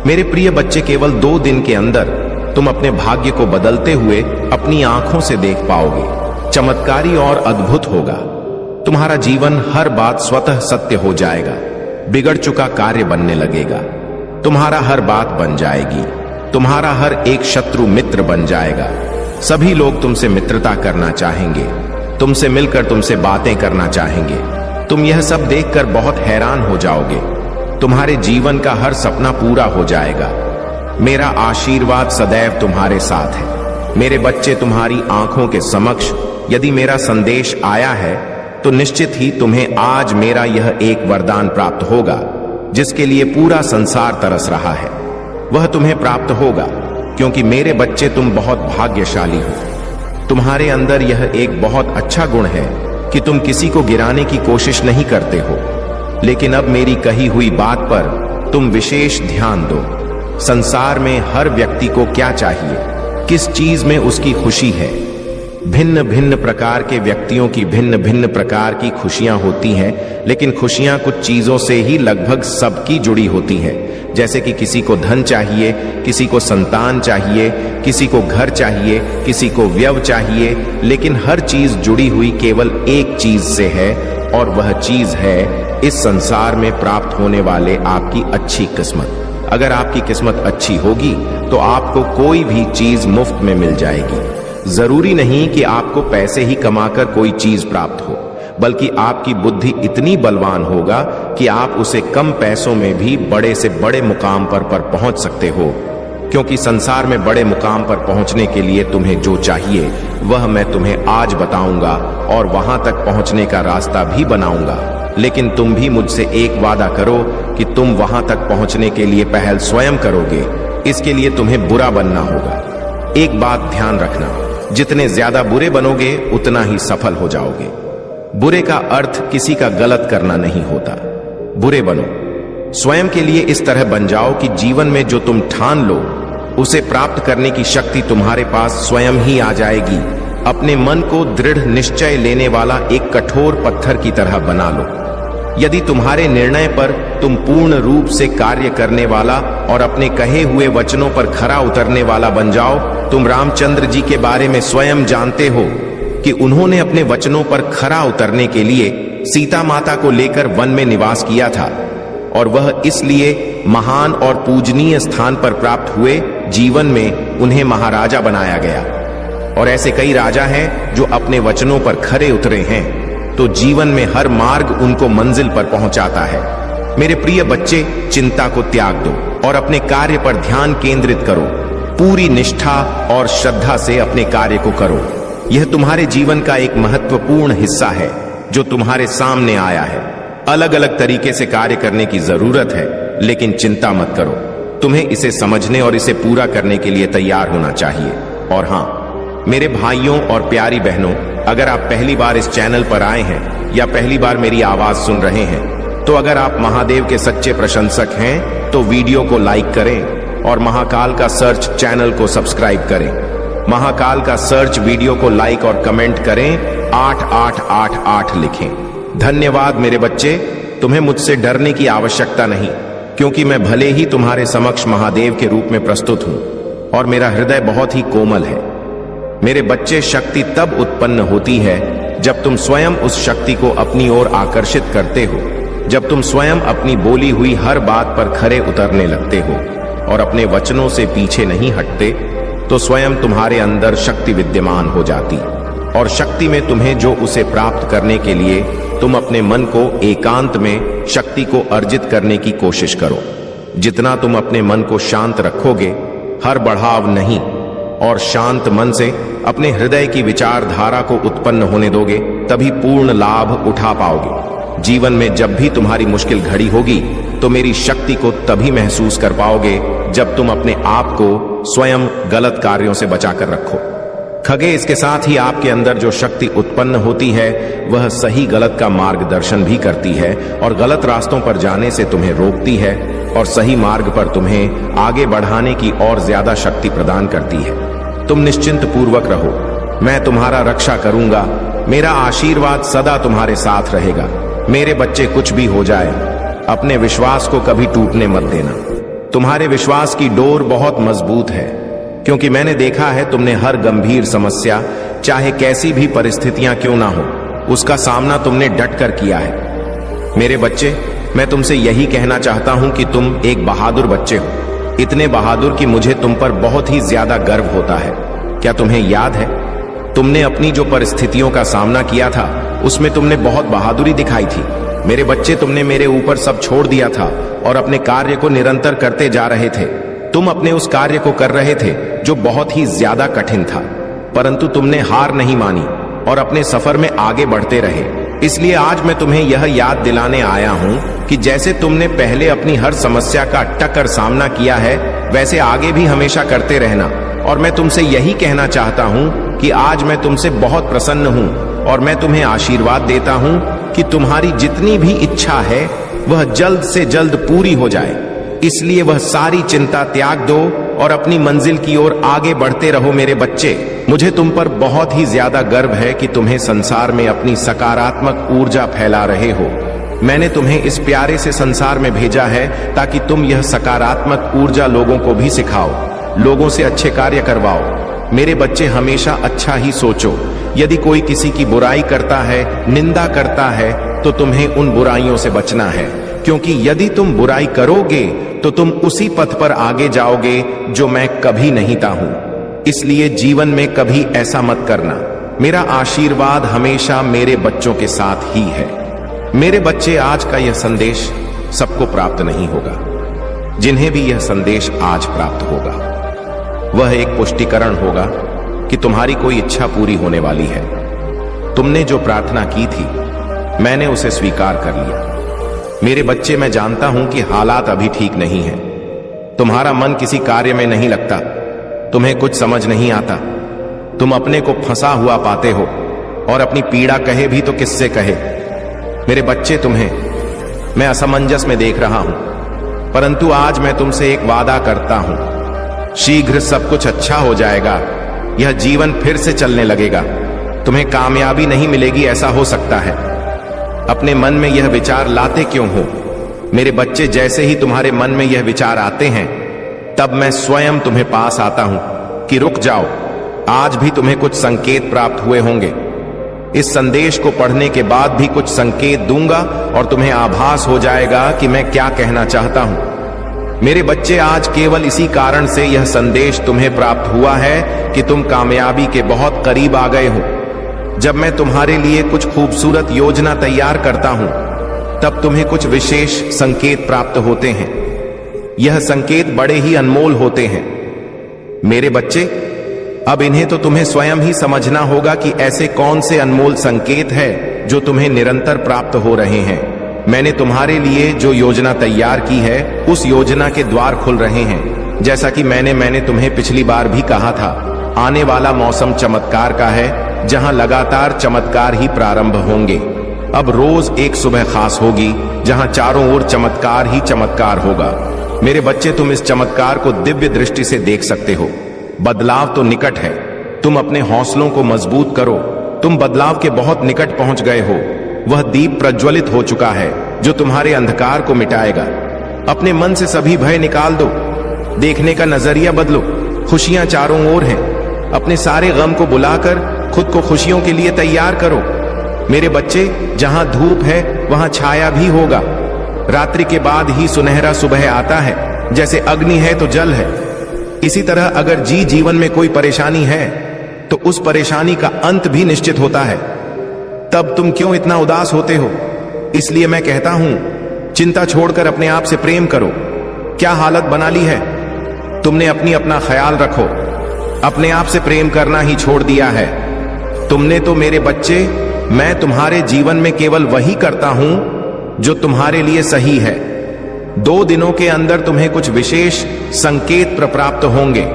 मेरे प्रिय बच्चे, केवल 2 दिन के अंदर तुम अपने भाग्य को बदलते हुए अपनी आंखों से देख पाओगे। चमत्कारी और अद्भुत होगा। तुम्हारा जीवन हर बात स्वतः सत्य हो जाएगा। बिगड़ चुका कार्य बनने लगेगा। तुम्हारा हर बात बन जाएगी। तुम्हारा हर एक शत्रु मित्र बन जाएगा। सभी लोग तुमसे मित्रता करना चाहेंगे, तुमसे मिलकर तुमसे बातें करना चाहेंगे। तुम यह सब देखकर बहुत हैरान हो जाओगे। तुम्हारे जीवन का हर सपना पूरा हो जाएगा। मेरा आशीर्वाद सदैव तुम्हारे साथ है। मेरे बच्चे, तुम्हारी आंखों के समक्ष यदि मेरा संदेश आया है तो निश्चित ही तुम्हें आज मेरा यह एक वरदान प्राप्त होगा जिसके लिए पूरा संसार तरस रहा है। वह तुम्हें प्राप्त होगा क्योंकि मेरे बच्चे, तुम बहुत भाग्यशाली हो। तुम्हारे अंदर यह एक बहुत अच्छा गुण है कि तुम किसी को गिराने की कोशिश नहीं करते हो। लेकिन अब मेरी कही हुई बात पर तुम विशेष ध्यान दो। संसार में हर व्यक्ति को क्या चाहिए, किस चीज में उसकी खुशी है। भिन्न भिन्न प्रकार के व्यक्तियों की भिन्न भिन्न प्रकार की खुशियां होती हैं, लेकिन खुशियां कुछ चीजों से ही लगभग सबकी जुड़ी होती हैं। जैसे कि किसी को धन चाहिए, किसी को संतान चाहिए, किसी को घर चाहिए, किसी को व्यय चाहिए, लेकिन हर चीज जुड़ी हुई केवल एक चीज से है और वह चीज है इस संसार में प्राप्त होने वाले आपकी अच्छी किस्मत। अगर आपकी किस्मत अच्छी होगी तो आपको कोई भी चीज मुफ्त में मिल जाएगी। जरूरी नहीं कि आपको पैसे ही कमाकर कोई चीज प्राप्त हो, बल्कि आपकी बुद्धि इतनी बलवान होगा कि आप उसे कम पैसों में भी बड़े से बड़े मुकाम पर पहुंच सकते हो। क्योंकि संसार में बड़े मुकाम पर पहुंचने के लिए तुम्हें जो चाहिए वह मैं तुम्हें आज बताऊंगा और वहां तक पहुंचने का रास्ता भी बनाऊंगा। लेकिन तुम भी मुझसे एक वादा करो कि तुम वहां तक पहुंचने के लिए पहल स्वयं करोगे। इसके लिए तुम्हें बुरा बनना होगा। एक बात ध्यान रखना, जितने ज्यादा बुरे बनोगे उतना ही सफल हो जाओगे। बुरे का अर्थ किसी का गलत करना नहीं होता। बुरे बनो, स्वयं के लिए इस तरह बन जाओ कि जीवन में जो तुम ठान लो उसे प्राप्त करने की शक्ति तुम्हारे पास स्वयं ही आ जाएगी। अपने मन को दृढ़ निश्चय लेने वाला एक कठोर पत्थर की तरह बना लो। यदि तुम्हारे निर्णय पर तुम पूर्ण रूप से कार्य करने वाला और अपने कहे हुए वचनों पर खरा उतरने वाला बन जाओ। तुम रामचंद्र जी के बारे में स्वयं जानते हो कि उन्होंने अपने वचनों पर खरा उतरने के लिए सीता माता को लेकर वन में निवास किया था और वह इसलिए महान और पूजनीय स्थान पर प्राप्त हुए। जीवन में उन्हें महाराजा बनाया गया और ऐसे कई राजा हैं जो अपने वचनों पर खरे उतरे हैं, तो जीवन में हर मार्ग उनको मंजिल पर पहुंचाता है। मेरे प्रिय बच्चे, चिंता को त्याग दो और अपने कार्य पर ध्यान केंद्रित करो। पूरी निष्ठा और श्रद्धा से अपने कार्य को करो। यह तुम्हारे जीवन का एक महत्वपूर्ण हिस्सा है जो तुम्हारे सामने आया है। अलग अलग तरीके से कार्य करने की जरूरत है, लेकिन चिंता मत करो। तुम्हें इसे समझने और इसे पूरा करने के लिए तैयार होना चाहिए। और हाँ, मेरे भाइयों और प्यारी बहनों, अगर आप पहली बार इस चैनल पर आए हैं या पहली बार मेरी आवाज सुन रहे हैं, तो अगर आप महादेव के सच्चे प्रशंसक हैं तो वीडियो को लाइक करें और महाकाल का सर्च चैनल को सब्सक्राइब करें। महाकाल का सर्च वीडियो को लाइक और कमेंट करें, 8888 लिखें। धन्यवाद मेरे बच्चे। तुम्हें मुझसे डरने की आवश्यकता नहीं, क्योंकि मैं भले ही तुम्हारे समक्ष महादेव के रूप में प्रस्तुत हूं और मेरा हृदय बहुत ही कोमल है। मेरे बच्चे, शक्ति तब उत्पन्न होती है जब तुम स्वयं उस शक्ति को अपनी ओर आकर्षित करते हो, जब तुम स्वयं अपनी बोली हुई हर बात पर खरे उतरने लगते हो और अपने वचनों से पीछे नहीं हटते, तो स्वयं तुम्हारे अंदर शक्ति विद्यमान हो जाती। और शक्ति में तुम्हें जो उसे प्राप्त करने के लिए तुम अपने मन को एकांत में शक्ति को अर्जित करने की कोशिश करो। जितना तुम अपने मन को शांत रखोगे, हर बढ़ाव नहीं, और शांत मन से अपने हृदय की विचारधारा को उत्पन्न होने दोगे, तभी पूर्ण लाभ उठा पाओगे। जीवन में जब भी तुम्हारी मुश्किल घड़ी होगी तो मेरी शक्ति को तभी महसूस कर पाओगे जब तुम अपने आप को स्वयं गलत कार्यों से बचाकर रखो। खगे, इसके साथ ही आपके अंदर जो शक्ति उत्पन्न होती है वह सही गलत का मार्गदर्शन भी करती है और गलत रास्तों पर जाने से तुम्हें रोकती है और सही मार्ग पर तुम्हें आगे बढ़ाने की और ज्यादा शक्ति प्रदान करती है। तुम निश्चिंत पूर्वक रहो, मैं तुम्हारा रक्षा करूंगा। मेरा आशीर्वाद सदा तुम्हारे साथ रहेगा। मेरे बच्चे, कुछ भी हो जाए, अपने विश्वास को कभी टूटने मत देना। तुम्हारे विश्वास की डोर बहुत मजबूत है, क्योंकि मैंने देखा है तुमने हर गंभीर समस्या, चाहे कैसी भी परिस्थितियां क्यों ना हो, उसका सामना तुमने डट कर किया है। मेरे बच्चे, मैं तुमसे यही कहना चाहता हूं कि तुम एक बहादुर बच्चे हो, इतने बहादुर कि मुझे तुम पर बहुत ही ज्यादा गर्व होता है। क्या तुम्हें याद है, तुमने अपनी जो परिस्थितियों का सामना किया था उसमें तुमने बहुत बहादुरी दिखाई थी। मेरे बच्चे, तुमने मेरे ऊपर सब छोड़ दिया था और अपने कार्य को निरंतर करते जा रहे थे। तुम अपने उस कार्य को कर रहे थे जो बहुत ही ज्यादा कठिन था, परंतु तुमने हार नहीं मानी और अपने सफर में आगे बढ़ते रहे। इसलिए आज मैं तुम्हें यह याद दिलाने आया हूं कि जैसे तुमने पहले अपनी हर समस्या का टक्कर सामना किया है, वैसे आगे भी हमेशा करते रहना। और मैं तुमसे यही कहना चाहता हूं कि आज मैं तुमसे बहुत प्रसन्न हूं और मैं तुम्हें आशीर्वाद देता हूं कि तुम्हारी जितनी भी इच्छा है वह जल्द से जल्द पूरी हो जाए। इसलिए वह सारी चिंता त्याग दो और अपनी मंजिल की ओर आगे बढ़ते रहो। मेरे बच्चे, मुझे तुम पर बहुत ही ज्यादा गर्व है कि तुम्हें संसार में अपनी सकारात्मक ऊर्जा फैला रहे हो। मैंने तुम्हें इस प्यारे से संसार में भेजा है ताकि तुम यह सकारात्मक ऊर्जा लोगों को भी सिखाओ, लोगों से अच्छे कार्य करवाओ। मेरे बच्चे, हमेशा अच्छा ही सोचो। यदि कोई किसी की बुराई करता है, निंदा करता है, तो तुम्हें उन बुराइयों से बचना है, क्योंकि यदि तुम बुराई करोगे तो तुम उसी पथ पर आगे जाओगे जो मैं कभी नहीं चाहूं। इसलिए जीवन में कभी ऐसा मत करना। मेरा आशीर्वाद हमेशा मेरे बच्चों के साथ ही है। मेरे बच्चे, आज का यह संदेश सबको प्राप्त नहीं होगा। जिन्हें भी यह संदेश आज प्राप्त होगा, वह एक पुष्टिकरण होगा कि तुम्हारी कोई इच्छा पूरी होने वाली है। तुमने जो प्रार्थना की थी, मैंने उसे स्वीकार कर लिया। मेरे बच्चे, मैं जानता हूं कि हालात अभी ठीक नहीं है। तुम्हारा मन किसी कार्य में नहीं लगता, तुम्हें कुछ समझ नहीं आता, तुम अपने को फंसा हुआ पाते हो और अपनी पीड़ा कहे भी तो किससे कहे। मेरे बच्चे, तुम्हें मैं असमंजस में देख रहा हूं, परंतु आज मैं तुमसे एक वादा करता हूं, शीघ्र सब कुछ अच्छा हो जाएगा। यह जीवन फिर से चलने लगेगा। तुम्हें कामयाबी नहीं मिलेगी, ऐसा हो सकता है। अपने मन में यह विचार लाते क्यों हो? मेरे बच्चे, जैसे ही तुम्हारे मन में यह विचार आते हैं, तब मैं स्वयं तुम्हें पास आता हूं कि रुक जाओ। आज भी तुम्हें कुछ संकेत प्राप्त हुए होंगे। इस संदेश को पढ़ने के बाद भी कुछ संकेत दूंगा और तुम्हें आभास हो जाएगा कि मैं क्या कहना चाहता हूं। मेरे बच्चे, आज केवल इसी कारण से यह संदेश तुम्हें प्राप्त हुआ है कि तुम कामयाबी के बहुत करीब आ गए हो। जब मैं तुम्हारे लिए कुछ खूबसूरत योजना तैयार करता हूं, तब तुम्हें कुछ विशेष संकेत प्राप्त होते हैं। यह संकेत बड़े ही अनमोल होते हैं। मेरे बच्चे, अब इन्हें तो तुम्हें स्वयं ही समझना होगा कि ऐसे कौन से अनमोल संकेत है जो तुम्हें निरंतर प्राप्त हो रहे हैं। मैंने तुम्हारे लिए जो योजना तैयार की है, उस योजना के द्वार खुल रहे हैं। जैसा कि मैंने तुम्हें पिछली बार भी कहा था, आने वाला मौसम चमत्कार का है, जहां लगातार चमत्कार ही प्रारंभ होंगे। अब रोज एक सुबह खास होगी जहां चारों ओर चमत्कार ही चमत्कार होगा। मेरे बच्चे, तुम इस चमत्कार को दिव्य दृष्टि से देख सकते हो। बदलाव तो निकट है। तुम अपने हौसलों को मजबूत करो। तुम बदलाव के बहुत निकट पहुंच गए हो। वह दीप प्रज्वलित हो चुका है जो तुम्हारे अंधकार को मिटाएगा। अपने मन से सभी भय निकाल दो। देखने का नजरिया बदलो। खुशियां चारों ओर हैं। अपने सारे गम को बुलाकर खुद को खुशियों के लिए तैयार करो। मेरे बच्चे, जहां धूप है वहां छाया भी होगा। रात्रि के बाद ही सुनहरा सुबह आता है। जैसे अग्नि है तो जल है, इसी तरह अगर जीवन में कोई परेशानी है तो उस परेशानी का अंत भी निश्चित होता है। तब तुम क्यों इतना उदास होते हो? इसलिए मैं कहता हूं, चिंता छोड़कर अपने आप से प्रेम करो। क्या हालत बना ली है? तुमने अपना ख्याल रखो। अपने आप से प्रेम करना ही छोड़ दिया है तुमने। तो मेरे बच्चे, मैं तुम्हारे जीवन में केवल वही करता हूं जो तुम्हारे लिए सही है। 2 दिनों के अंदर तुम्हें कुछ विशेष संकेत प्राप्त होंगे।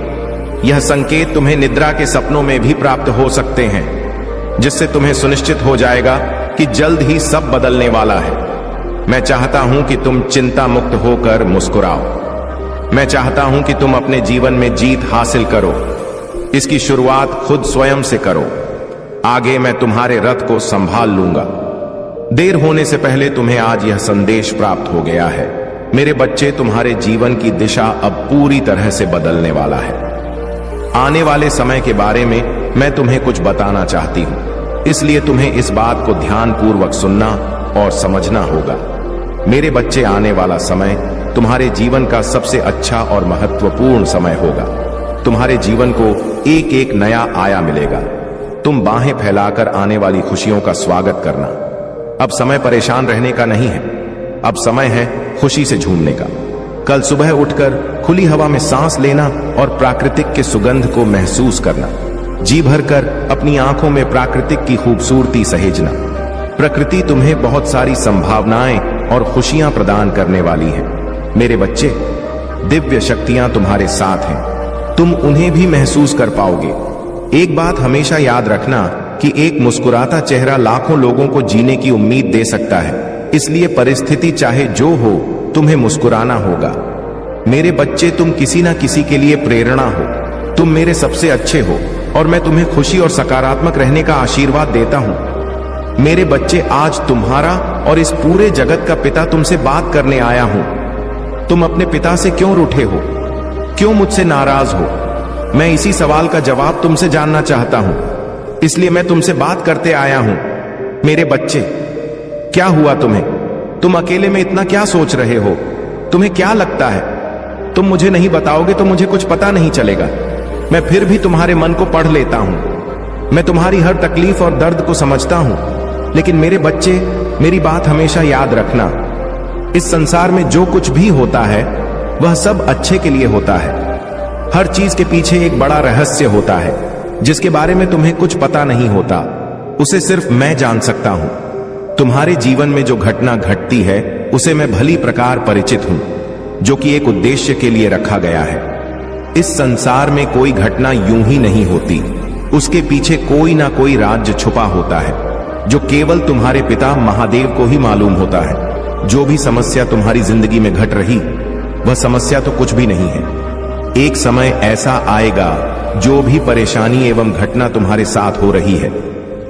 यह संकेत तुम्हें निद्रा के सपनों में भी प्राप्त हो सकते हैं, जिससे तुम्हें सुनिश्चित हो जाएगा कि जल्द ही सब बदलने वाला है। मैं चाहता हूं कि तुम चिंता मुक्त होकर मुस्कुराओ। मैं चाहता हूं कि तुम अपने जीवन में जीत हासिल करो। इसकी शुरुआत खुद स्वयं से करो। आगे मैं तुम्हारे रथ को संभाल लूंगा। देर होने से पहले तुम्हें आज यह संदेश प्राप्त हो गया है। मेरे बच्चे, तुम्हारे जीवन की दिशा अब पूरी तरह से बदलने वाला है। आने वाले समय के बारे में मैं तुम्हें कुछ बताना चाहती हूं, इसलिए तुम्हें इस बात को ध्यानपूर्वक सुनना और समझना होगा। मेरे बच्चे, आने वाला समय तुम्हारे जीवन का सबसे अच्छा और महत्वपूर्ण समय होगा। तुम्हारे जीवन को एक एक नया आया मिलेगा। तुम बाहें फैलाकर आने वाली खुशियों का स्वागत करना। अब समय परेशान रहने का नहीं है, अब समय है खुशी से झूमने का। कल सुबह उठकर खुली हवा में सांस लेना और प्राकृतिक के सुगंध को महसूस करना। जी भरकर अपनी आंखों में प्राकृतिक की खूबसूरती सहेजना। प्रकृति तुम्हें बहुत सारी संभावनाएं और खुशियां प्रदान करने वाली है। मेरे बच्चे, दिव्य शक्तियां तुम्हारे साथ हैं, तुम उन्हें भी महसूस कर पाओगे। एक बात हमेशा याद रखना कि एक मुस्कुराता चेहरा लाखों लोगों को जीने की उम्मीद दे सकता है। इसलिए परिस्थिति चाहे जो हो, तुम्हें मुस्कुराना होगा। मेरे बच्चे, तुम किसी ना किसी के लिए प्रेरणा हो। तुम मेरे सबसे अच्छे हो और मैं तुम्हें खुशी और सकारात्मक रहने का आशीर्वाद देता हूं। मेरे बच्चे, आज तुम्हारा और इस पूरे जगत का पिता तुमसे बात करने आया हूं। तुम अपने पिता से क्यों रूठे हो? क्यों मुझसे नाराज हो? मैं इसी सवाल का जवाब तुमसे जानना चाहता हूं, इसलिए मैं तुमसे बात करते आया हूं। मेरे बच्चे, क्या हुआ तुम्हें? तुम अकेले में इतना क्या सोच रहे हो? तुम्हें क्या लगता है? तुम मुझे नहीं बताओगे तो मुझे कुछ पता नहीं चलेगा। मैं फिर भी तुम्हारे मन को पढ़ लेता हूं। मैं तुम्हारी हर तकलीफ और दर्द को समझता हूं। लेकिन मेरे बच्चे, मेरी बात हमेशा याद रखना। इस संसार में जो कुछ भी होता है वह सब अच्छे के लिए होता है। हर चीज के पीछे एक बड़ा रहस्य होता है जिसके बारे में तुम्हें कुछ पता नहीं होता। उसे सिर्फ मैं जान सकता हूं। तुम्हारे जीवन में जो घटना घटती है उसे मैं भली प्रकार परिचित हूं, जो कि एक उद्देश्य के लिए रखा गया है। इस संसार में कोई घटना यूं ही नहीं होती, उसके पीछे कोई ना कोई राज्य छुपा होता है जो केवल तुम्हारे पिता महादेव को ही मालूम होता है। जो भी समस्या तुम्हारी जिंदगी में घट रही, वह समस्या तो कुछ भी नहीं है। एक समय ऐसा आएगा जो भी परेशानी एवं घटना तुम्हारे साथ हो रही है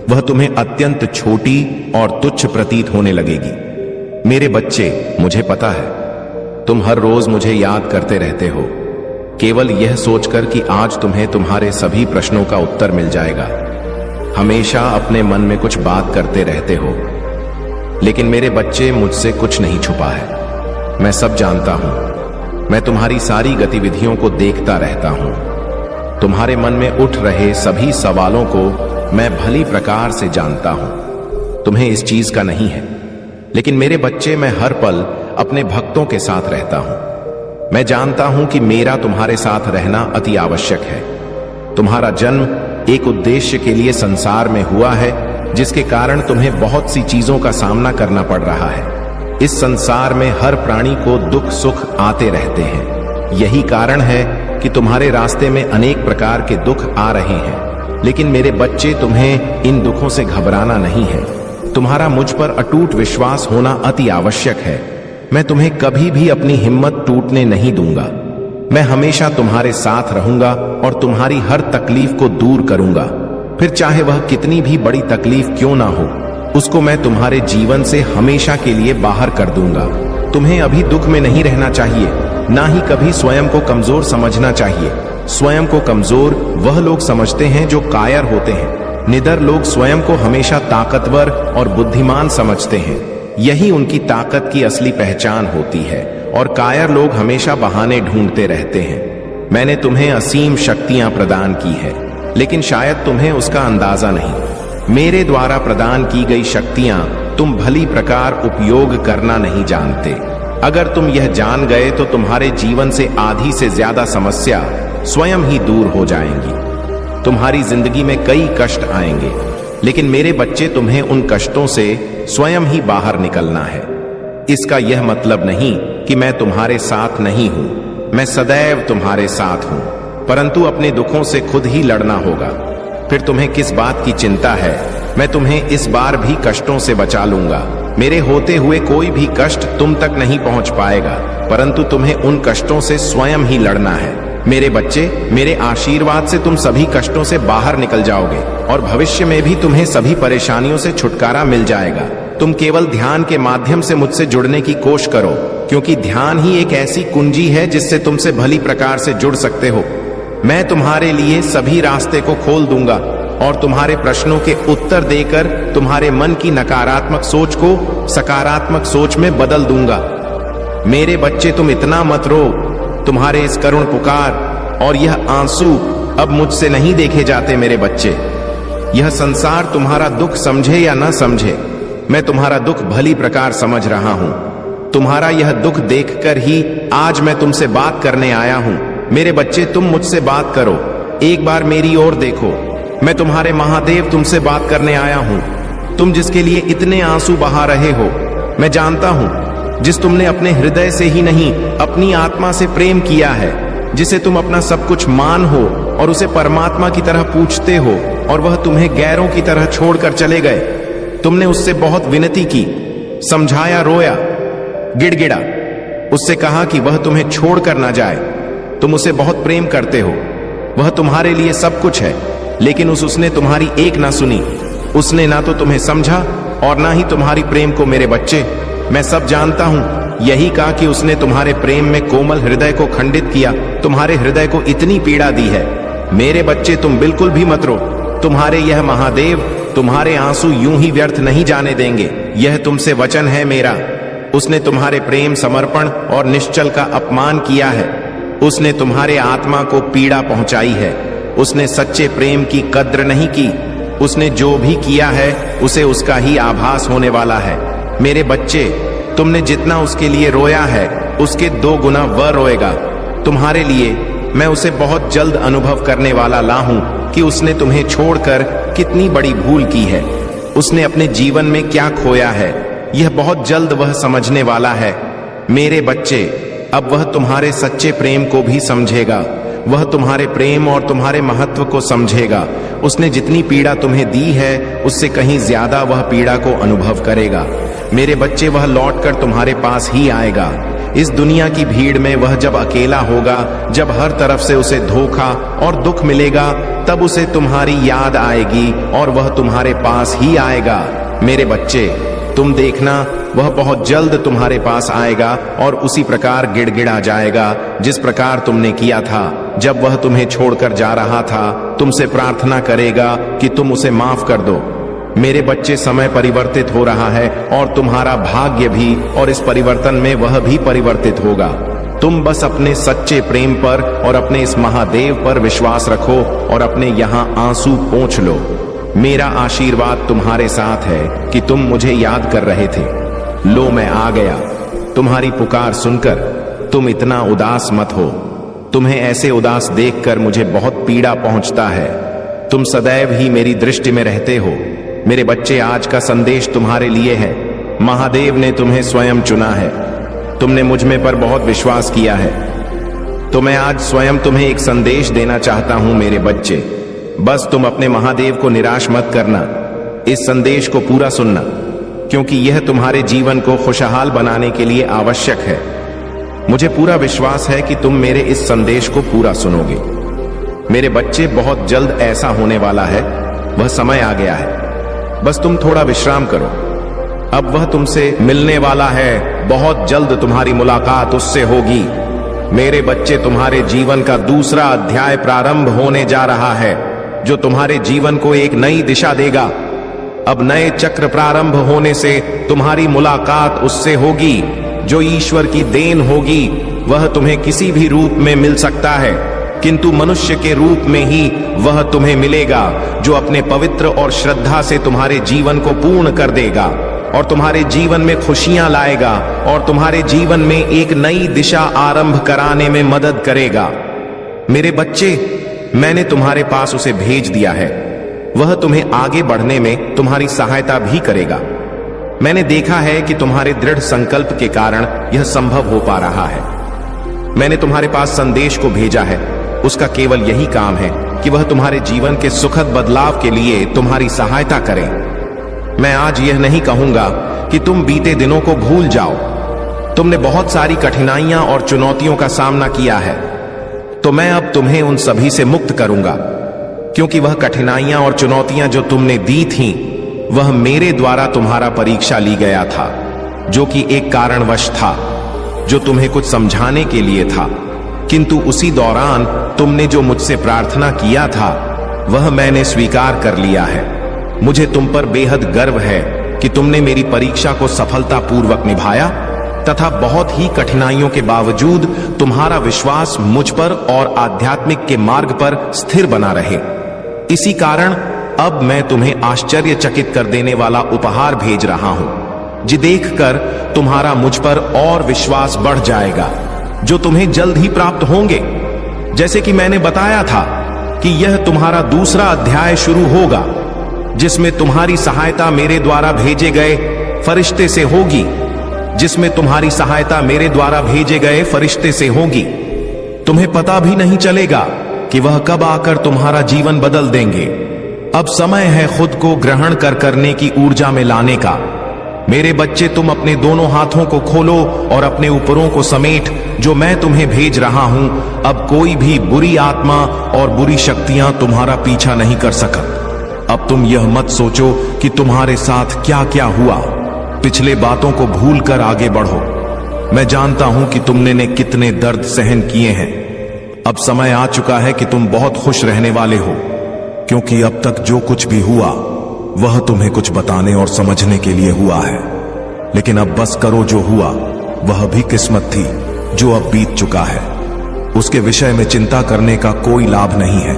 वह तुम्हें अत्यंत छोटी और तुच्छ प्रतीत होने लगेगी। मेरे बच्चे, मुझे पता है तुम हर रोज मुझे याद करते रहते हो, केवल यह सोचकर कि आज तुम्हें तुम्हारे सभी प्रश्नों का उत्तर मिल जाएगा। हमेशा अपने मन में कुछ बात करते रहते हो, लेकिन मेरे बच्चे, मुझसे कुछ नहीं छुपा है। मैं सब जानता हूं। मैं तुम्हारी सारी गतिविधियों को देखता रहता हूं। तुम्हारे मन में उठ रहे सभी सवालों को मैं भली प्रकार से जानता हूं। तुम्हें इस चीज का नहीं है, लेकिन मेरे बच्चे, मैं हर पल अपने भक्तों के साथ रहता हूं। मैं जानता हूं कि मेरा तुम्हारे साथ रहना अति आवश्यक है। तुम्हारा जन्म एक उद्देश्य के लिए संसार में हुआ है, जिसके कारण तुम्हें बहुत सी चीजों का सामना करना पड़ रहा है। इस संसार में हर प्राणी को दुख सुख आते रहते हैं। यही कारण है कि तुम्हारे रास्ते में अनेक प्रकार के दुख आ रहे हैं। लेकिन मेरे बच्चे, तुम्हें इन दुखों से घबराना नहीं है। तुम्हारा मुझ पर अटूट विश्वास होना अति आवश्यक है। मैं तुम्हें कभी भी अपनी हिम्मत टूटने नहीं दूंगा। मैं हमेशा तुम्हारे साथ रहूंगा और तुम्हारी हर तकलीफ को दूर करूंगा। फिर चाहे वह कितनी भी बड़ी तकलीफ क्यों ना हो, उसको मैं तुम्हारे जीवन से हमेशा के लिए बाहर कर दूंगा। तुम्हें अभी दुख में नहीं रहना चाहिए, ना ही कभी स्वयं को कमजोर समझना चाहिए। स्वयं को कमजोर वह लोग समझते हैं जो कायर होते हैं। निडर लोग स्वयं को हमेशा ताकतवर और बुद्धिमान समझते हैं। यही उनकी ताकत की असली पहचान होती है, और कायर लोग हमेशा बहाने ढूंढते रहते हैं। मैंने तुम्हें असीम शक्तियां प्रदान की है, लेकिन शायद तुम्हें उसका अंदाजा नहीं। मेरे द्वारा प्रदान की गई शक्तियां तुम भली प्रकार उपयोग करना नहीं जानते। अगर तुम यह जान गए तो तुम्हारे जीवन से आधी से ज्यादा समस्या स्वयं ही दूर हो जाएंगी। तुम्हारी जिंदगी में कई कष्ट आएंगे, लेकिन मेरे बच्चे, तुम्हें उन कष्टों से स्वयं ही बाहर निकलना है। इसका यह मतलब नहीं कि मैं तुम्हारे साथ नहीं हूं। मैं सदैव तुम्हारे साथ हूं, परंतु अपने दुखों से खुद ही लड़ना होगा। फिर तुम्हें किस बात की चिंता है? मैं तुम्हें इस बार भी कष्टों से बचा लूंगा। मेरे होते हुए कोई भी कष्ट तुम तक नहीं पहुंच पाएगा, परंतु तुम्हें उन कष्टों से स्वयं ही लड़ना है। मेरे बच्चे, मेरे आशीर्वाद से तुम सभी कष्टों से बाहर निकल जाओगे और भविष्य में भी तुम्हें सभी परेशानियों से छुटकारा मिल जाएगा। तुम केवल ध्यान के माध्यम से मुझसे जुड़ने की कोशिश करो। क्योंकि ध्यान ही एक ऐसी कुंजी है जिससे तुमसे भली प्रकार से जुड़ सकते हो। मैं तुम्हारे लिए सभी रास्ते को खोल दूंगा और तुम्हारे प्रश्नों के उत्तर देकर तुम्हारे मन की नकारात्मक सोच को सकारात्मक सोच में बदल दूंगा। मेरे बच्चे, तुम इतना मत रो। तुम्हारे इस करुण पुकार और यह आंसू अब मुझसे नहीं देखे जाते मेरे बच्चे। यह संसार तुम्हारा दुख समझे या न समझे, मैं तुम्हारा दुख भली प्रकार समझ रहा हूं। तुम्हारा यह दुख देखकर ही आज मैं तुमसे बात करने आया हूं। मेरे बच्चे, तुम मुझसे बात करो, एक बार मेरी ओर देखो। मैं तुम्हारे महादेव तुमसे बात करने आया हूं। तुम जिसके लिए इतने आंसू बहा रहे हो, मैं जानता हूं। जिस तुमने अपने हृदय से ही नहीं अपनी आत्मा से प्रेम किया है, जिसे तुम अपना सब कुछ मान हो और उसे परमात्मा की तरह पूछते हो, और वह तुम्हें गैरों की तरह छोड़कर चले गए। तुमने उससे बहुत विनती की, समझाया, रोया, गिड़गिड़ा, उससे कहा कि वह तुम्हें छोड़कर ना जाए। तुम उसे बहुत प्रेम करते हो, वह तुम्हारे लिए सब कुछ है, लेकिन उसने तुम्हारी एक ना सुनी। उसने ना तो तुम्हें समझा और ना ही तुम्हारी प्रेम को। मेरे बच्चे, मैं सब जानता हूं। यही कहा कि उसने तुम्हारे प्रेम में कोमल हृदय को खंडित किया, तुम्हारे हृदय को इतनी पीड़ा दी है। मेरे बच्चे, तुम बिल्कुल भी मत रो। तुम्हारे यह महादेव तुम्हारे आंसू यूं ही व्यर्थ नहीं जाने देंगे। यह तुमसे वचन है मेरा। उसने तुम्हारे प्रेम, समर्पण और निश्चल का अपमान किया है। उसने तुम्हारे आत्मा को पीड़ा पहुंचाई है। उसने सच्चे प्रेम की कद्र नहीं की। उसने जो भी किया है उसे उसका ही आभास होने वाला है। मेरे बच्चे, तुमने जितना उसके लिए रोया है उसके 2 गुना वह रोएगा। तुम्हारे लिए मैं उसे बहुत जल्द अनुभव करने वाला ला हूं कि उसने तुम्हें छोड़कर कितनी बड़ी भूल की है। उसने अपने जीवन में क्या खोया है, यह बहुत जल्द वह समझने वाला है। मेरे बच्चे, अब वह तुम्हारे सच्चे प्रेम को भी समझेगा। वह तुम्हारे प्रेम और तुम्हारे महत्व को समझेगा। उसने जितनी पीड़ा तुम्हें दी है उससे कहीं ज्यादा वह पीड़ा को अनुभव करेगा। मेरे बच्चे, वह लौटकर तुम्हारे पास ही आएगा। इस दुनिया की भीड़ में वह जब अकेला होगा, जब हर तरफ से उसे धोखा और दुख मिलेगा, तब उसे तुम्हारी याद आएगी और वह तुम्हारे पास ही आएगा। मेरे बच्चे, तुम देखना, वह बहुत जल्द तुम्हारे पास आएगा और उसी प्रकार गिड़गिड़ा जाएगा जिस प्रकार तुमने किया था। जब वह तुम्हें छोड़कर जा रहा था, तुमसे प्रार्थना करेगा कि तुम उसे माफ कर दो। मेरे बच्चे, समय परिवर्तित हो रहा है और तुम्हारा भाग्य भी, और इस परिवर्तन में वह भी परिवर्तित होगा। तुम बस अपने सच्चे प्रेम पर और अपने इस महादेव पर विश्वास रखो और अपने यहां आंसू पोंछ लो। मेरा आशीर्वाद तुम्हारे साथ है कि तुम मुझे याद कर रहे थे। लो, मैं आ गया। तुम्हारी पुकार सुनकर तुम इतना उदास मत हो। तुम्हें ऐसे उदास देखकर मुझे बहुत पीड़ा पहुंचता है। तुम सदैव ही मेरी दृष्टि में रहते हो। मेरे बच्चे, आज का संदेश तुम्हारे लिए है। महादेव ने तुम्हें स्वयं चुना है। तुमने मुझ में पर बहुत विश्वास किया है, तो मैं आज स्वयं तुम्हें एक संदेश देना चाहता हूं। मेरे बच्चे, बस तुम अपने महादेव को निराश मत करना। इस संदेश को पूरा सुनना, क्योंकि यह तुम्हारे जीवन को खुशहाल बनाने के लिए आवश्यक है। मुझे पूरा विश्वास है कि तुम मेरे इस संदेश को पूरा सुनोगे। मेरे बच्चे, बहुत जल्द ऐसा होने वाला है। वह समय आ गया है। बस तुम थोड़ा विश्राम करो। अब वह तुमसे मिलने वाला है। बहुत जल्द तुम्हारी मुलाकात उससे होगी। मेरे बच्चे, तुम्हारे जीवन का दूसरा अध्याय प्रारंभ होने जा रहा है, जो तुम्हारे जीवन को एक नई दिशा देगा। अब नए चक्र प्रारंभ होने से तुम्हारी मुलाकात उससे होगी जो ईश्वर की देन होगी। वह तुम्हें किसी भी रूप में मिल सकता है, किंतु मनुष्य के रूप में ही वह तुम्हें मिलेगा, जो अपने पवित्र और श्रद्धा से तुम्हारे जीवन को पूर्ण कर देगा और तुम्हारे जीवन में खुशियां लाएगा और तुम्हारे जीवन में एक नई दिशा आरंभ कराने में मदद करेगा। मेरे बच्चे, मैंने तुम्हारे पास उसे भेज दिया है। वह तुम्हें आगे बढ़ने में तुम्हारी सहायता भी करेगा। मैंने देखा है कि तुम्हारे दृढ़ संकल्प के कारण यह संभव हो पा रहा है। मैंने तुम्हारे पास संदेश को भेजा है। उसका केवल यही काम है कि वह तुम्हारे जीवन के सुखद बदलाव के लिए तुम्हारी सहायता करे। मैं आज यह नहीं कहूंगा कि तुम बीते दिनों को भूल जाओ। तुमने बहुत सारी कठिनाइयां और चुनौतियों का सामना किया है, तो मैं अब तुम्हें उन सभी से मुक्त करूंगा, क्योंकि वह कठिनाइयां और चुनौतियां जो तुमने दी थीं, वह मेरे द्वारा तुम्हारा परीक्षा ली गया था, जो कि एक कारणवश था। जो तुम्हें कुछ समझाने के लिए था, किंतु उसी दौरान तुमने जो मुझसे प्रार्थना किया था वह मैंने स्वीकार कर लिया है। मुझे तुम पर बेहद गर्व है कि तुमने मेरी परीक्षा को सफलतापूर्वक निभाया तथा बहुत ही कठिनाइयों के बावजूद तुम्हारा विश्वास मुझ पर और आध्यात्मिक के मार्ग पर स्थिर बना रहे। इसी कारण अब मैं तुम्हें आश्चर्यचकित कर देने वाला उपहार भेज रहा हूं, जी देखकर तुम्हारा मुझ पर और विश्वास बढ़ जाएगा, जो तुम्हें जल्द ही प्राप्त होंगे। जैसे कि मैंने बताया था कि यह तुम्हारा दूसरा अध्याय शुरू होगा, जिसमें तुम्हारी सहायता मेरे द्वारा भेजे गए फरिश्ते से होगी, जिसमें तुम्हारी सहायता मेरे द्वारा भेजे गए फरिश्ते से होगी। तुम्हें पता भी नहीं चलेगा कि वह कब आकर तुम्हारा जीवन बदल देंगे। अब समय है खुद को ग्रहण करने की ऊर्जा में लाने का। मेरे बच्चे, तुम अपने दोनों हाथों को खोलो और अपने ऊपरों को समेट जो मैं तुम्हें भेज रहा हूं। अब कोई भी बुरी आत्मा और बुरी शक्तियां तुम्हारा पीछा नहीं कर सकत। अब तुम यह मत सोचो कि तुम्हारे साथ क्या क्या हुआ। पिछले बातों को भूलकर आगे बढ़ो। मैं जानता हूं कि तुमने ने कितने दर्द सहन किए हैं। अब समय आ चुका है कि तुम बहुत खुश रहने वाले हो, क्योंकि अब तक जो कुछ भी हुआ वह तुम्हें कुछ बताने और समझने के लिए हुआ है। लेकिन अब बस करो, जो हुआ वह भी किस्मत थी जो अब बीत चुका है। उसके विषय में चिंता करने का कोई लाभ नहीं है।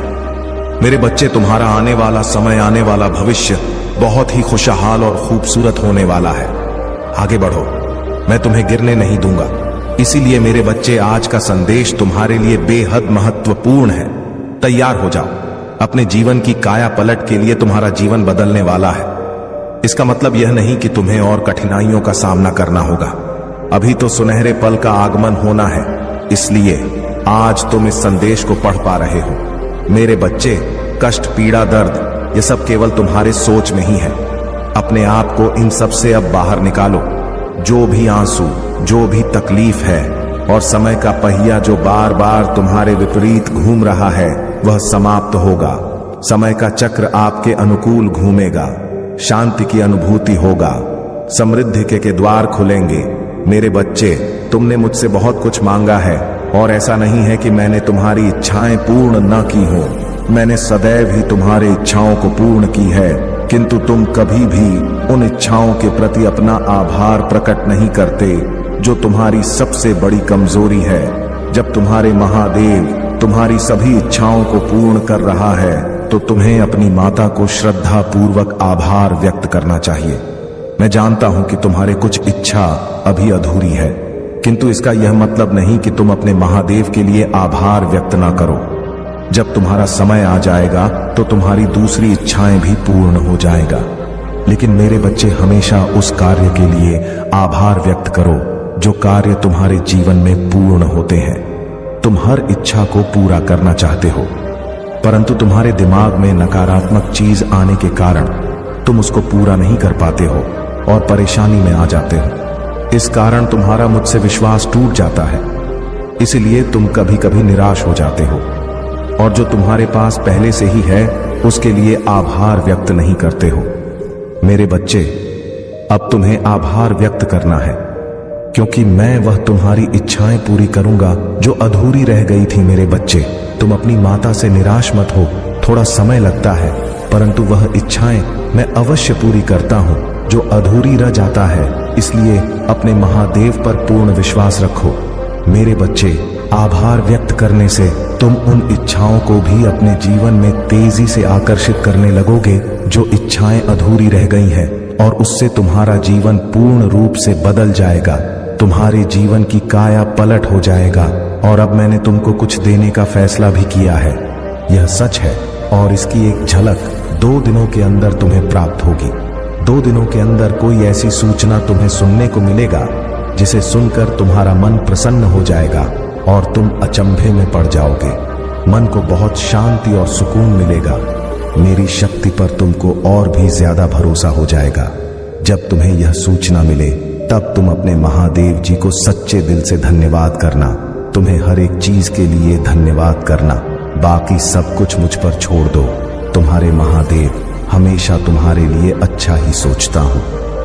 मेरे बच्चे, तुम्हारा आने वाला समय, आने वाला भविष्य बहुत ही खुशहाल और खूबसूरत होने वाला है। आगे बढ़ो, मैं तुम्हें गिरने नहीं दूंगा। इसीलिए मेरे बच्चे, आज का संदेश तुम्हारे लिए बेहद महत्वपूर्ण है। तैयार हो जाओ। अपने जीवन की काया पलट के लिए तुम्हारा जीवन बदलने वाला है। इसका मतलब यह नहीं कि तुम्हें और कठिनाइयों का सामना करना होगा। अभी तो सुनहरे पल का आगमन होना है, इसलिए आज तुम इस संदेश को पढ़ पा रहे हो। मेरे बच्चे, कष्ट, पीड़ा, दर्द, ये सब केवल तुम्हारे सोच में ही है। अपने आप को इन सब से अब बाहर निकालो। जो भी आंसू, जो भी तकलीफ है और समय का पहिया जो बार बार तुम्हारे विपरीत घूम रहा है, वह समाप्त होगा। समय का चक्र आपके अनुकूल घूमेगा। शांति की अनुभूति होगा। समृद्धि के द्वार खुलेंगे। मेरे बच्चे, तुमने मुझसे बहुत कुछ मांगा है और ऐसा नहीं है कि मैंने तुम्हारी इच्छाएं पूर्ण न की हो। मैंने सदैव ही तुम्हारी इच्छाओं को पूर्ण की है, किंतु तुम कभी भी उन इच्छाओं के प्रति अपना आभार प्रकट नहीं करते, जो तुम्हारी सबसे बड़ी कमजोरी है। जब तुम्हारे महादेव तुम्हारी सभी इच्छाओं को पूर्ण कर रहा है, तो तुम्हें अपनी माता को श्रद्धा पूर्वक आभार व्यक्त करना चाहिए। मैं जानता हूं कि तुम्हारे कुछ इच्छा अभी अधूरी है, किंतु इसका यह मतलब नहीं कि तुम अपने महादेव के लिए आभार व्यक्त ना करो। जब तुम्हारा समय आ जाएगा तो तुम्हारी दूसरी इच्छाएं भी पूर्ण हो जाएगा। लेकिन मेरे बच्चे, हमेशा उस कार्य के लिए आभार व्यक्त करो जो कार्य तुम्हारे जीवन में पूर्ण होते हैं। तुम हर इच्छा को पूरा करना चाहते हो, परंतु तुम्हारे दिमाग में नकारात्मक चीज आने के कारण तुम उसको पूरा नहीं कर पाते हो और परेशानी में आ जाते हो। इस कारण तुम्हारा मुझसे विश्वास टूट जाता है। इसलिए तुम कभी कभी निराश हो जाते हो और जो तुम्हारे पास पहले से ही है उसके लिए आभार व्यक्त नहीं करते हो। मेरे बच्चे, अब तुम्हें आभार व्यक्त करना है, क्योंकि मैं वह तुम्हारी इच्छाएं पूरी करूंगा जो अधूरी रह गई थी। मेरे बच्चे, तुम अपनी माता से निराश मत हो। थोड़ा समय लगता है, परंतु वह इच्छाएं मैं अवश्य पूरी करता हूं जो अधूरी रह जाता है। इसलिए अपने महादेव पर पूर्ण विश्वास रखो। मेरे बच्चे, आभार व्यक्त करने से तुम उन इच्छाओं को भी अपने जीवन में तेजी से आकर्षित करने लगोगे जो इच्छाएं अधूरी रह गई हैं, और उससे तुम्हारा जीवन पूर्ण रूप से बदल जाएगा। तुम्हारे जीवन की काया पलट हो जाएगा। और अब मैंने तुमको कुछ देने का फैसला भी किया है। यह सच है और इसकी एक झलक 2 दिनों के अंदर तुम्हें प्राप्त होगी। 2 दिनों के अंदर कोई ऐसी सूचना तुम्हें सुनने को मिलेगा जिसे सुनकर तुम्हारा मन प्रसन्न हो जाएगा और तुम अचंभे में पड़ जाओगे। मन को बहुत शांति और सुकून मिलेगा। मेरी शक्ति पर तुमको और भी ज्यादा भरोसा हो जाएगा। जब तुम्हें यह सूचना मिले तब तुम अपने महादेव जी को सच्चे दिल से धन्यवाद करना। तुम्हें हर एक चीज के लिए धन्यवाद करना, बाकी सब कुछ मुझ पर छोड़ दो। तुम्हारे महादेव हमेशा तुम्हारे लिए अच्छा ही सोचता हूँ।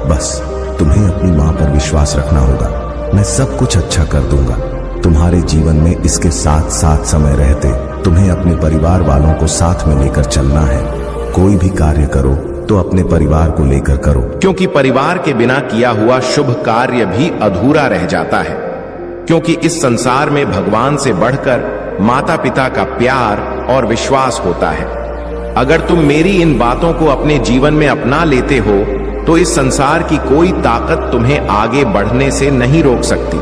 बस तुम्हें अपनी माँ पर विश्वास रखना होगा। मैं सब कुछ अच्छा कर दूंगा। तुम्हारे जीवन में इसके साथ साथ समय रहते तुम्हें अपने परिवार वालों को साथ में लेकर चलना है। कोई भी कार्य करो तो अपने परिवार को लेकर करो, क्योंकि परिवार के बिना किया हुआ शुभ कार्य भी अधूरा रह जाता है। क्योंकि इस संसार में भगवान से बढ़कर माता पिता का प्यार और विश्वास होता है। अगर तुम मेरी इन बातों को अपने जीवन में अपना लेते हो तो इस संसार की कोई ताकत तुम्हें आगे बढ़ने से नहीं रोक सकती,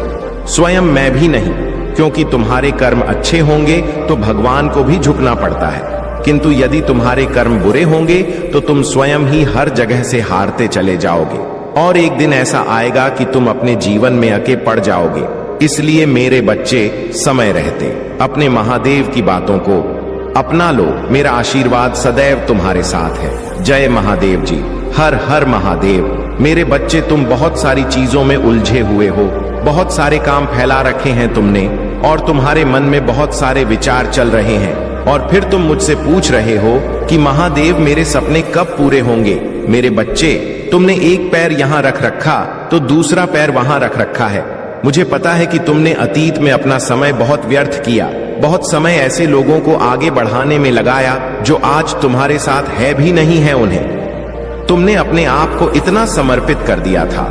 स्वयं मैं भी नहीं। क्योंकि तुम्हारे कर्म अच्छे होंगे तो भगवान को भी झुकना पड़ता है, किंतु यदि तुम्हारे कर्म बुरे होंगे तो तुम स्वयं ही हर जगह से हारते चले जाओगे और एक दिन ऐसा आएगा कि तुम अपने जीवन में अके पड़ जाओगे। इसलिए मेरे बच्चे, समय रहते अपने महादेव की बातों को अपना लो। मेरा आशीर्वाद सदैव तुम्हारे साथ है। जय महादेव जी, हर हर महादेव। मेरे बच्चे, तुम बहुत सारी चीजों में उलझे हुए हो, बहुत सारे काम फैला रखे हैं तुमने और तुम्हारे मन में बहुत सारे विचार चल रहे हैं और फिर तुम मुझसे पूछ रहे हो कि महादेव मेरे सपने कब पूरे होंगे। मेरे बच्चे, तुमने एक पैर यहाँ रख रखा तो दूसरा पैर वहां रख रखा है। मुझे पता है कि तुमने अतीत में अपना समय बहुत व्यर्थ किया, बहुत समय ऐसे लोगों को आगे बढ़ाने में लगाया जो आज तुम्हारे साथ है भी नहीं है। उन्हें तुमने अपने आप को इतना समर्पित कर दिया था।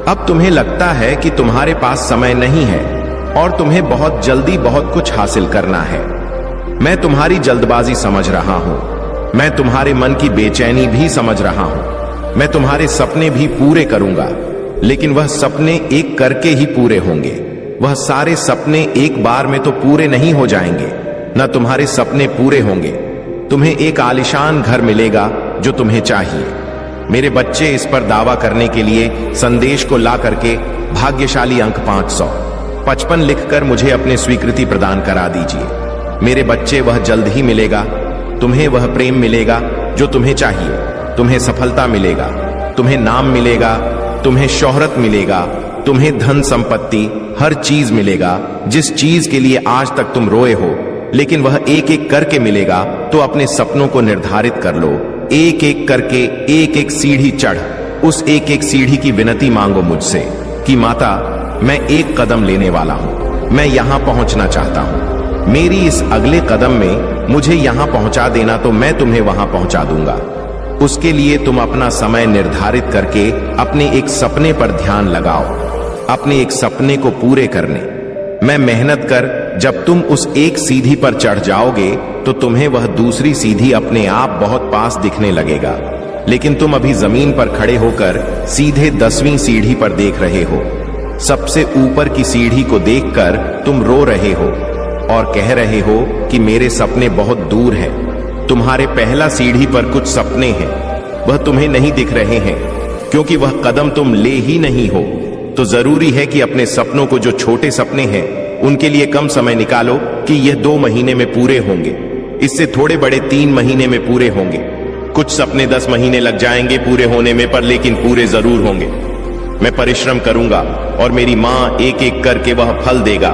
अब तुम्हें लगता है कि तुम्हारे पास समय नहीं है और तुम्हें बहुत जल्दी बहुत कुछ हासिल करना है। मैं तुम्हारी जल्दबाजी समझ रहा हूं, मैं तुम्हारे मन की बेचैनी भी समझ रहा हूं। मैं तुम्हारे सपने भी पूरे करूंगा, लेकिन वह सपने एक करके ही पूरे होंगे। वह सारे सपने एक बार में तो पूरे नहीं हो जाएंगे, न तुम्हारे सपने पूरे होंगे। तुम्हें एक आलीशान घर मिलेगा जो तुम्हें चाहिए। मेरे बच्चे, इस पर दावा करने के लिए संदेश को ला करके भाग्यशाली अंक 555 लिखकर मुझे अपने स्वीकृति प्रदान करा दीजिए। मेरे बच्चे, वह जल्द ही मिलेगा। तुम्हें वह प्रेम मिलेगा जो तुम्हें चाहिए। तुम्हें सफलता मिलेगा, तुम्हें नाम मिलेगा, तुम्हें शोहरत मिलेगा, तुम्हें धन संपत्ति, हर चीज मिलेगा जिस चीज के लिए आज तक तुम रोए हो। लेकिन वह एक एक करके मिलेगा। तो अपने सपनों को निर्धारित कर लो। एक एक करके एक एक सीढ़ी चढ़ उस एक एक सीढ़ी की विनती मांगो मुझसे कि माता, मैं एक कदम लेने वाला हूं, मैं यहां पहुंचना चाहता हूं। मेरी इस अगले कदम में मुझे यहां पहुंचा देना तो मैं तुम्हें वहां पहुंचा दूंगा। उसके लिए तुम अपना समय निर्धारित करके अपने एक सपने पर ध्यान लगाओ, अपने एक सपने को पूरे करने। मैं मेहनत कर जब तुम उस एक सीढ़ी पर चढ़ जाओगे तो तुम्हें वह दूसरी सीढ़ी अपने आप बहुत पास दिखने लगेगा। लेकिन तुम अभी जमीन पर खड़े होकर सीधे 10वीं सीढ़ी पर देख रहे हो। सबसे ऊपर की सीढ़ी को देखकर तुम रो रहे हो और कह रहे हो कि मेरे सपने बहुत दूर हैं। तुम्हारे पहला सीढ़ी पर कुछ सपने हैं, वह तुम्हें नहीं दिख रहे हैं क्योंकि वह कदम तुम ले ही नहीं हो। तो जरूरी है कि अपने सपनों को, जो छोटे सपने हैं, उनके लिए कम समय निकालो कि यह 2 महीने में पूरे होंगे। इससे थोड़े बड़े 3 महीने में पूरे होंगे। कुछ सपने 10 महीने लग जाएंगे पूरे होने में, पर लेकिन पूरे जरूर होंगे। मैं परिश्रम करूंगा और मेरी मां एक एक करके वह फल देगा।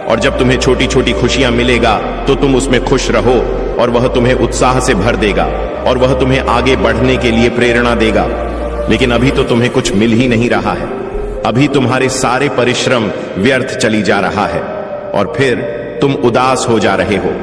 और जब तुम्हें छोटी छोटी खुशियां मिलेगा तो तुम उसमें खुश रहो और वह तुम्हें उत्साह से भर देगा और वह तुम्हें आगे बढ़ने के लिए प्रेरणा देगा। लेकिन अभी तो तुम्हें कुछ मिल ही नहीं रहा है। अभी तुम्हारे सारे परिश्रम व्यर्थ चली जा रहा है और फिर तुम उदास हो जा रहे हो।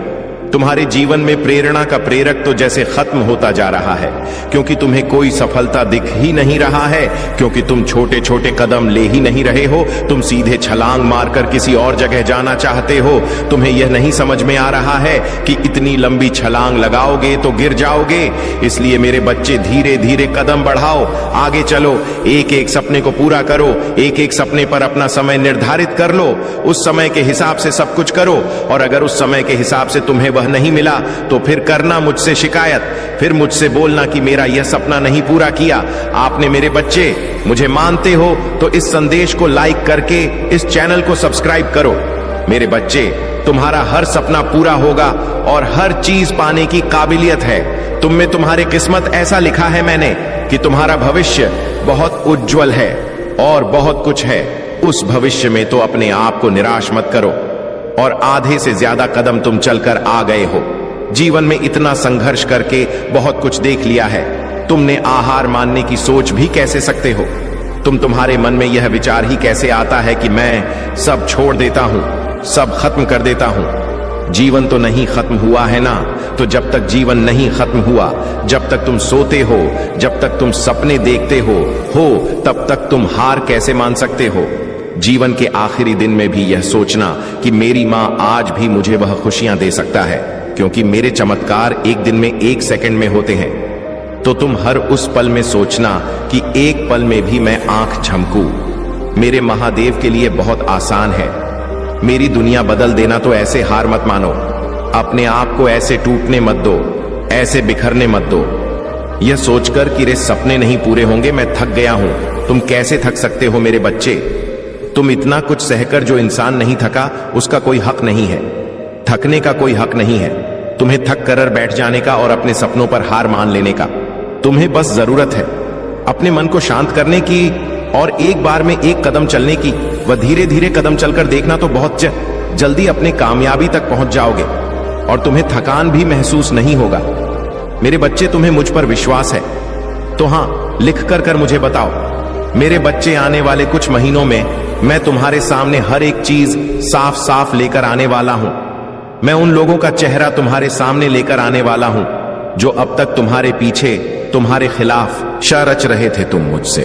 तुम्हारे जीवन में प्रेरणा का प्रेरक तो जैसे खत्म होता जा रहा है, क्योंकि तुम्हें कोई सफलता दिख ही नहीं रहा है, क्योंकि तुम छोटे छोटे कदम ले ही नहीं रहे हो। तुम सीधे छलांग मारकर किसी और जगह जाना चाहते हो। तुम्हें यह नहीं समझ में आ रहा है कि इतनी लंबी छलांग लगाओगे तो गिर जाओगे। इसलिए मेरे बच्चे, धीरे धीरे कदम बढ़ाओ, आगे चलो, एक एक सपने को पूरा करो, एक एक सपने पर अपना समय निर्धारित कर लो, उस समय के हिसाब से सब कुछ करो। और अगर उस समय के हिसाब से तुम्हें नहीं मिला तो फिर करना मुझसे शिकायत, फिर मुझसे बोलना कि मेरा यह सपना नहीं पूरा किया आपने। मेरे बच्चे, मुझे मानते हो तो इस संदेश को लाइक करके इस चैनल को सब्सक्राइब करो। मेरे बच्चे, तुम्हारा हर सपना पूरा होगा और हर चीज पाने की काबिलियत है। तुम में तुम्हारी किस्मत ऐसा लिखा है मैंने कि तुम्हारा भविष्य बहुत उज्जवल है और बहुत कुछ है। उस भविष्य में तो अपने आप को निराश मत करो। और आधे से ज्यादा कदम तुम चलकर आ गए हो। जीवन में इतना संघर्ष करके बहुत कुछ देख लिया है। तुमने आहार मानने की सोच भी कैसे सकते हो? तुम्हारे मन में यह विचार ही कैसे आता है कि मैं सब छोड़ देता हूं, सब खत्म कर देता हूं। जीवन तो नहीं खत्म हुआ है ना, तो जब तक जीवन नहीं खत्म हुआ, जब तक तुम सोते हो, जब तक तुम सपने देखते हो तब तक तुम हार कैसे मान सकते हो? जीवन के आखिरी दिन में भी यह सोचना कि मेरी मां आज भी मुझे वह खुशियां दे सकता है, क्योंकि मेरे चमत्कार एक दिन में, एक सेकंड में होते हैं। तो तुम हर उस पल में सोचना कि एक पल में भी मैं आंख झमकूं। मेरे महादेव के लिए बहुत आसान है। मेरी दुनिया बदल देना, तो ऐसे हार मत मानो। अपने आप को ऐसे टूटने मत दो, ऐसे बिखरने मत दो, यह सोचकर कि रे सपने नहीं पूरे होंगे, मैं थक गया हूं। तुम कैसे थक सकते हो मेरे बच्चे? तुम इतना कुछ सहकर जो इंसान नहीं थका, उसका कोई हक नहीं है। थकने का कोई हक नहीं है। तुम्हें थक कर बैठ जाने का और अपने सपनों पर हार मान लेने का। तुम्हें बस जरूरत है अपने मन को शांत करने की और एक बार में एक कदम चलने की। वह धीरे धीरे कदम चलकर देखना, तो बहुत जल्दी अपने कामयाबी तक पहुंच जाओगे और तुम्हें थकान भी महसूस नहीं होगा। मेरे बच्चे, तुम्हें मुझ पर विश्वास है तो हां, लिख कर मुझे बताओ। मेरे बच्चे, आने वाले कुछ महीनों में मैं तुम्हारे सामने हर एक चीज साफ साफ लेकर आने वाला हूं। मैं उन लोगों का चेहरा तुम्हारे सामने लेकर आने वाला हूं जो अब तक तुम्हारे पीछे, तुम्हारे खिलाफ शर रच रहे थे। तुम मुझसे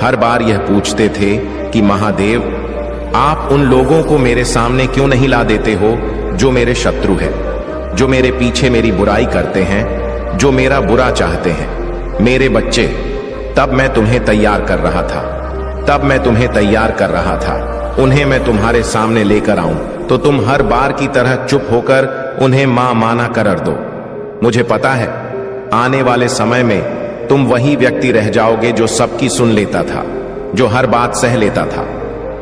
हर बार यह पूछते थे कि महादेव, आप उन लोगों को मेरे सामने क्यों नहीं ला देते हो जो मेरे शत्रु है, जो मेरे पीछे मेरी बुराई करते हैं, जो मेरा बुरा चाहते हैं। मेरे बच्चे, तब मैं तुम्हें तैयार कर रहा था, तब मैं तुम्हें तैयार कर रहा था। उन्हें मैं तुम्हारे सामने लेकर आऊं तो तुम हर बार की तरह चुप होकर उन्हें मां माना कर दो। मुझे पता है आने वाले समय में तुम वही व्यक्ति रह जाओगे जो सबकी सुन लेता था, जो हर बात सह लेता था।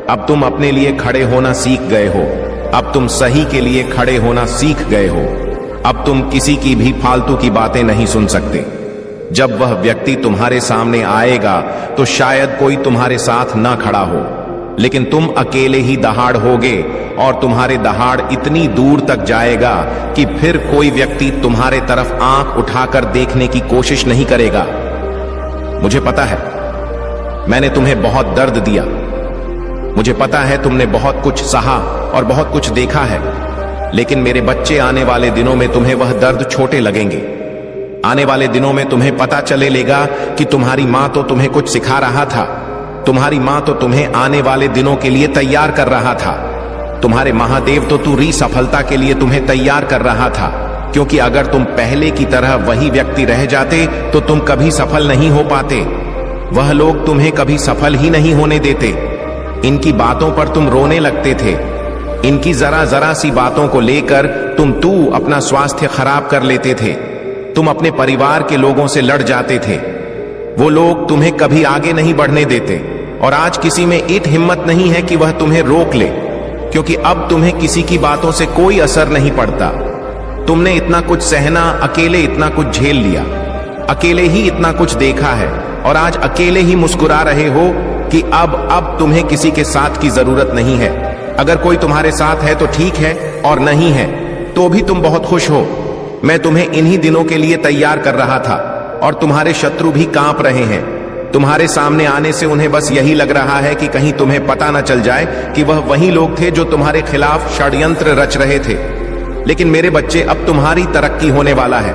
अब तुम अपने लिए खड़े होना सीख गए हो। अब तुम सही के लिए खड़े होना सीख गए हो। अब तुम किसी की भी फालतू की बातें नहीं सुन सकते। जब वह व्यक्ति तुम्हारे सामने आएगा तो शायद कोई तुम्हारे साथ ना खड़ा हो, लेकिन तुम अकेले ही दहाड़ होगे और तुम्हारे दहाड़ इतनी दूर तक जाएगा कि फिर कोई व्यक्ति तुम्हारे तरफ आंख उठाकर देखने की कोशिश नहीं करेगा। मुझे पता है मैंने तुम्हें बहुत दर्द दिया। मुझे पता है तुमने बहुत कुछ सहा और बहुत कुछ देखा है, लेकिन मेरे बच्चे, आने वाले दिनों में तुम्हें वह दर्द छोटे लगेंगे। आने वाले दिनों में तुम्हें पता चलेगा कि तुम्हारी मां तो तुम्हें कुछ सिखा रहा था। तुम्हारी मां तो तुम्हें आने वाले दिनों के लिए तैयार कर रहा था। तुम्हारे महादेव तो तुरी सफलता के लिए तुम्हें तैयार कर रहा था, क्योंकि अगर तुम पहले की तरह वही व्यक्ति रह जाते तो तुम कभी सफल नहीं हो पाते। वह लोग तुम्हें कभी सफल ही नहीं होने देते। इनकी बातों पर तुम रोने लगते थे। इनकी जरा जरा सी बातों को लेकर तुम अपना स्वास्थ्य खराब कर लेते थे। तुम अपने परिवार के लोगों से लड़ जाते थे। वो लोग तुम्हें कभी आगे नहीं बढ़ने देते और आज किसी में इतनी हिम्मत नहीं है कि वह तुम्हें रोक ले, क्योंकि अब तुम्हें किसी की बातों से कोई असर नहीं पड़ता। तुमने इतना कुछ सहना, अकेले इतना कुछ झेल लिया, अकेले ही इतना कुछ देखा है और आज अकेले ही मुस्कुरा रहे हो कि अब तुम्हें किसी के साथ की जरूरत नहीं है। अगर कोई तुम्हारे साथ है तो ठीक है, और नहीं है तो भी तुम बहुत खुश हो। मैं तुम्हें इन्हीं दिनों के लिए तैयार कर रहा था और तुम्हारे शत्रु भी कांप रहे हैं। तुम्हारे सामने आने से उन्हें बस यही लग रहा है कि कहीं तुम्हें पता न चल जाए कि वह वही लोग थे जो तुम्हारे खिलाफ षड्यंत्र रच रहे थे। लेकिन मेरे बच्चे, अब तुम्हारी तरक्की होने वाला है।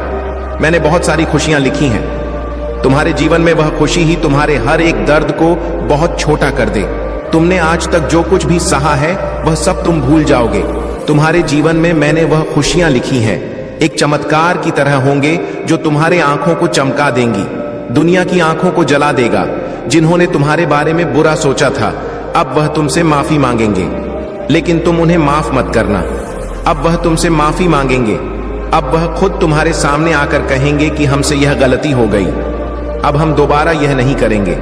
मैंने बहुत सारी खुशियां लिखी हैं। तुम्हारे जीवन में वह खुशी ही तुम्हारे हर एक दर्द को बहुत छोटा कर दे। तुमने आज तक जो कुछ भी सहा है वह सब तुम भूल जाओगे। तुम्हारे जीवन में मैंने वह खुशियां लिखी हैं, एक चमत्कार की तरह होंगे जो तुम्हारे आंखों को चमका देंगी, दुनिया की आंखों को जला देगा। जिन्होंने तुम्हारे बारे में बुरा सोचा था, अब वह तुमसे माफी मांगेंगे, लेकिन तुम उन्हें माफ मत करना। अब वह तुमसे माफी मांगेंगे। अब वह खुद तुम्हारे सामने आकर कहेंगे कि हमसे यह गलती हो गई, अब हम दोबारा यह नहीं करेंगे।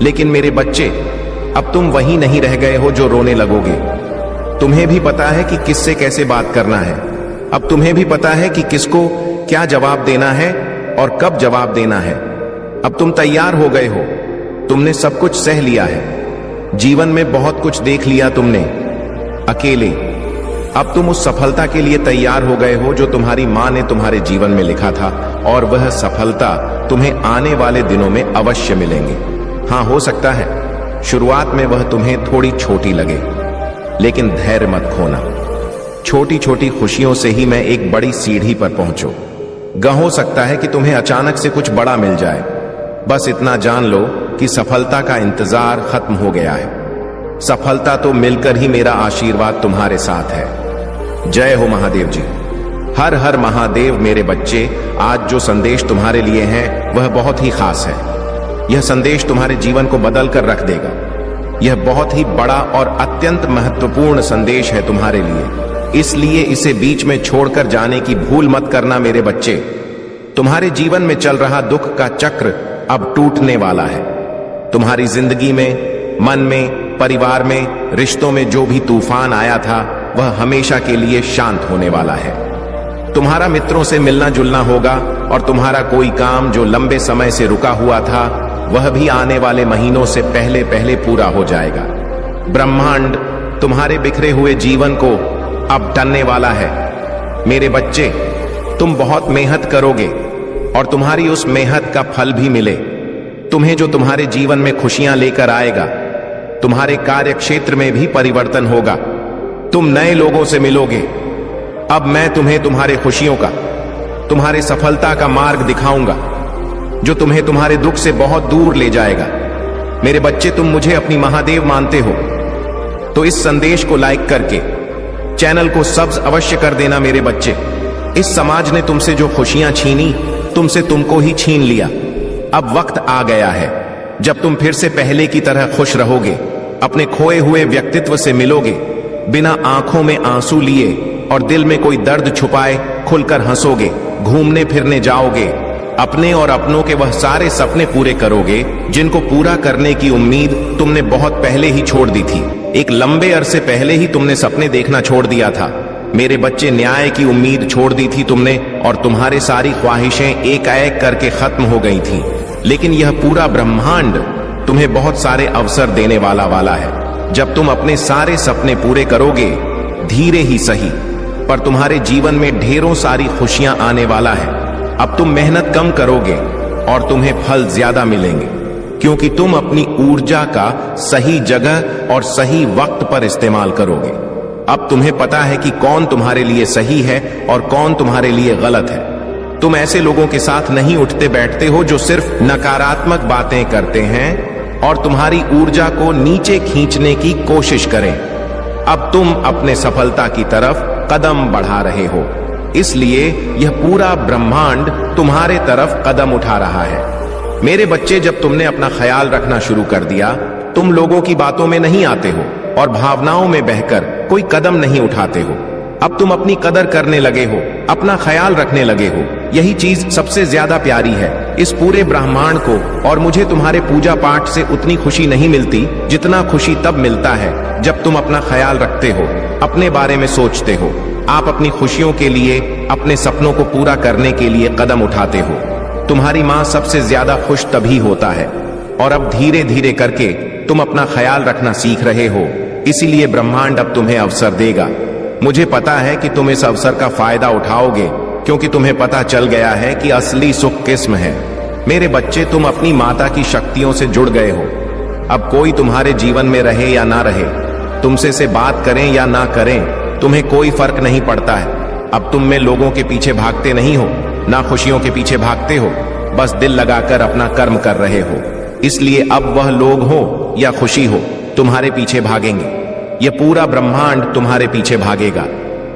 लेकिन मेरे बच्चे, अब तुम वही नहीं रह गए हो जो रोने लगोगे। तुम्हें भी पता है कि किससे कैसे बात करना है। अब तुम्हें भी पता है कि किसको क्या जवाब देना है और कब जवाब देना है। अब तुम तैयार हो गए हो। तुमने सब कुछ सह लिया है। जीवन में बहुत कुछ देख लिया तुमने अकेले। अब तुम उस सफलता के लिए तैयार हो गए हो जो तुम्हारी मां ने तुम्हारे जीवन में लिखा था, और वह सफलता तुम्हें आने वाले दिनों में अवश्य मिलेंगे। हाँ, हो सकता है शुरुआत में वह तुम्हें थोड़ी छोटी लगे, लेकिन धैर्य मत खोना। छोटी छोटी खुशियों से ही मैं एक बड़ी सीढ़ी पर पहुंचूं। हो सकता है कि तुम्हें अचानक से कुछ बड़ा मिल जाए। बस इतना जान लो कि सफलता का इंतजार खत्म हो गया है। सफलता तो मिलकर ही मेरा आशीर्वाद तुम्हारे साथ है। जय हो महादेव जी। हर हर महादेव। मेरे बच्चे, आज जो संदेश तुम्हारे लिए है वह बहुत ही खास है। यह संदेश तुम्हारे जीवन को बदल कर रख देगा। यह बहुत ही बड़ा और अत्यंत महत्वपूर्ण संदेश है तुम्हारे लिए, इसलिए इसे बीच में छोड़कर जाने की भूल मत करना मेरे बच्चे। तुम्हारे जीवन में चल रहा दुख का चक्र अब टूटने वाला है। तुम्हारी जिंदगी में, मन में, परिवार में, रिश्तों में जो भी तूफान आया था वह हमेशा के लिए शांत होने वाला है। तुम्हारा मित्रों से मिलना जुलना होगा और तुम्हारा कोई काम जो लंबे समय से रुका हुआ था वह भी आने वाले महीनों से पहले पहले पूरा हो जाएगा। ब्रह्मांड तुम्हारे बिखरे हुए जीवन को अब टलने वाला है। मेरे बच्चे, तुम बहुत मेहनत करोगे और तुम्हारी उस मेहनत का फल भी मिले। तुम्हें जो तुम्हारे जीवन में खुशियां लेकर आएगा। तुम्हारे कार्य क्षेत्र में भी परिवर्तन होगा। तुम नए लोगों से मिलोगे। अब मैं तुम्हें तुम्हारे खुशियों का, तुम्हारे सफलता का मार्ग दिखाऊंगा जो तुम्हें तुम्हारे दुख से बहुत दूर ले जाएगा। मेरे बच्चे, तुम मुझे अपनी महादेव मानते हो तो इस संदेश को लाइक करके चैनल को सब्सक्राइब अवश्य कर देना। मेरे बच्चे, इस समाज ने तुमसे जो खुशियां छीनी, तुमसे तुमको ही छीन लिया। अब वक्त आ गया है जब तुम फिर से पहले की तरह खुश रहोगे, अपने खोए हुए व्यक्तित्व से मिलोगे, बिना आंखों में आंसू लिए और दिल में कोई दर्द छुपाए खुलकर हंसोगे, घूमने फिरने जाओगे, अपने और अपनों के वह सारे सपने पूरे करोगे जिनको पूरा करने की उम्मीद तुमने बहुत पहले ही छोड़ दी थी। एक लंबे अरसे पहले ही तुमने सपने देखना छोड़ दिया था। मेरे बच्चे, न्याय की उम्मीद छोड़ दी थी तुमने और तुम्हारी सारी ख्वाहिशें एक एक करके खत्म हो गई थी। लेकिन यह पूरा ब्रह्मांड तुम्हें बहुत सारे अवसर देने वाला है। जब तुम अपने सारे सपने पूरे करोगे, धीरे ही सही, पर तुम्हारे जीवन में ढेरों सारी खुशियां आने वाला है। अब तुम मेहनत कम करोगे और तुम्हें फल ज्यादा मिलेंगे, क्योंकि तुम अपनी ऊर्जा का सही जगह और सही वक्त पर इस्तेमाल करोगे। अब तुम्हें पता है कि कौन तुम्हारे लिए सही है और कौन तुम्हारे लिए गलत है। तुम ऐसे लोगों के साथ नहीं उठते बैठते हो जो सिर्फ नकारात्मक बातें करते हैं और तुम्हारी ऊर्जा को नीचे खींचने की कोशिश करें। अब तुम अपने सफलता की तरफ कदम बढ़ा रहे हो, इसलिए यह पूरा ब्रह्मांड तुम्हारे तरफ कदम उठा रहा है। मेरे बच्चे, जब तुमने अपना ख्याल रखना शुरू कर दिया, तुम लोगों की बातों में नहीं आते हो और भावनाओं में बहकर कोई कदम नहीं उठाते हो। अब तुम अपनी कदर करने लगे हो, अपना ख्याल रखने लगे हो। यही चीज सबसे ज्यादा प्यारी है इस पूरे ब्रह्मांड को। और मुझे तुम्हारे पूजा पाठ से उतनी खुशी नहीं मिलती जितना खुशी तब मिलता है जब तुम अपना ख्याल रखते हो, अपने बारे में सोचते हो, आप अपनी खुशियों के लिए, अपने सपनों को पूरा करने के लिए कदम उठाते हो। तुम्हारी माँ सबसे ज्यादा खुश तभी होता है और अब धीरे धीरे करके तुम अपना ख्याल रखना सीख रहे हो, इसीलिए ब्रह्मांड अब तुम्हें अवसर देगा। मुझे पता है कि तुम इस अवसर का फायदा उठाओगे, क्योंकि तुम्हें पता चल गया है कि असली सुख किस्म है। मेरे बच्चे, तुम अपनी माता की शक्तियों से जुड़ गए हो। अब कोई तुम्हारे जीवन में रहे या ना रहे, तुमसे से बात करें या ना करें, तुम्हें कोई फर्क नहीं पड़ता है। अब तुम में लोगों के पीछे भागते नहीं हो, ना खुशियों के पीछे भागते हो, बस दिल लगाकर अपना कर्म कर रहे हो। इसलिए अब वह लोग हो या खुशी हो, तुम्हारे पीछे भागेंगे। यह पूरा ब्रह्मांड तुम्हारे पीछे भागेगा।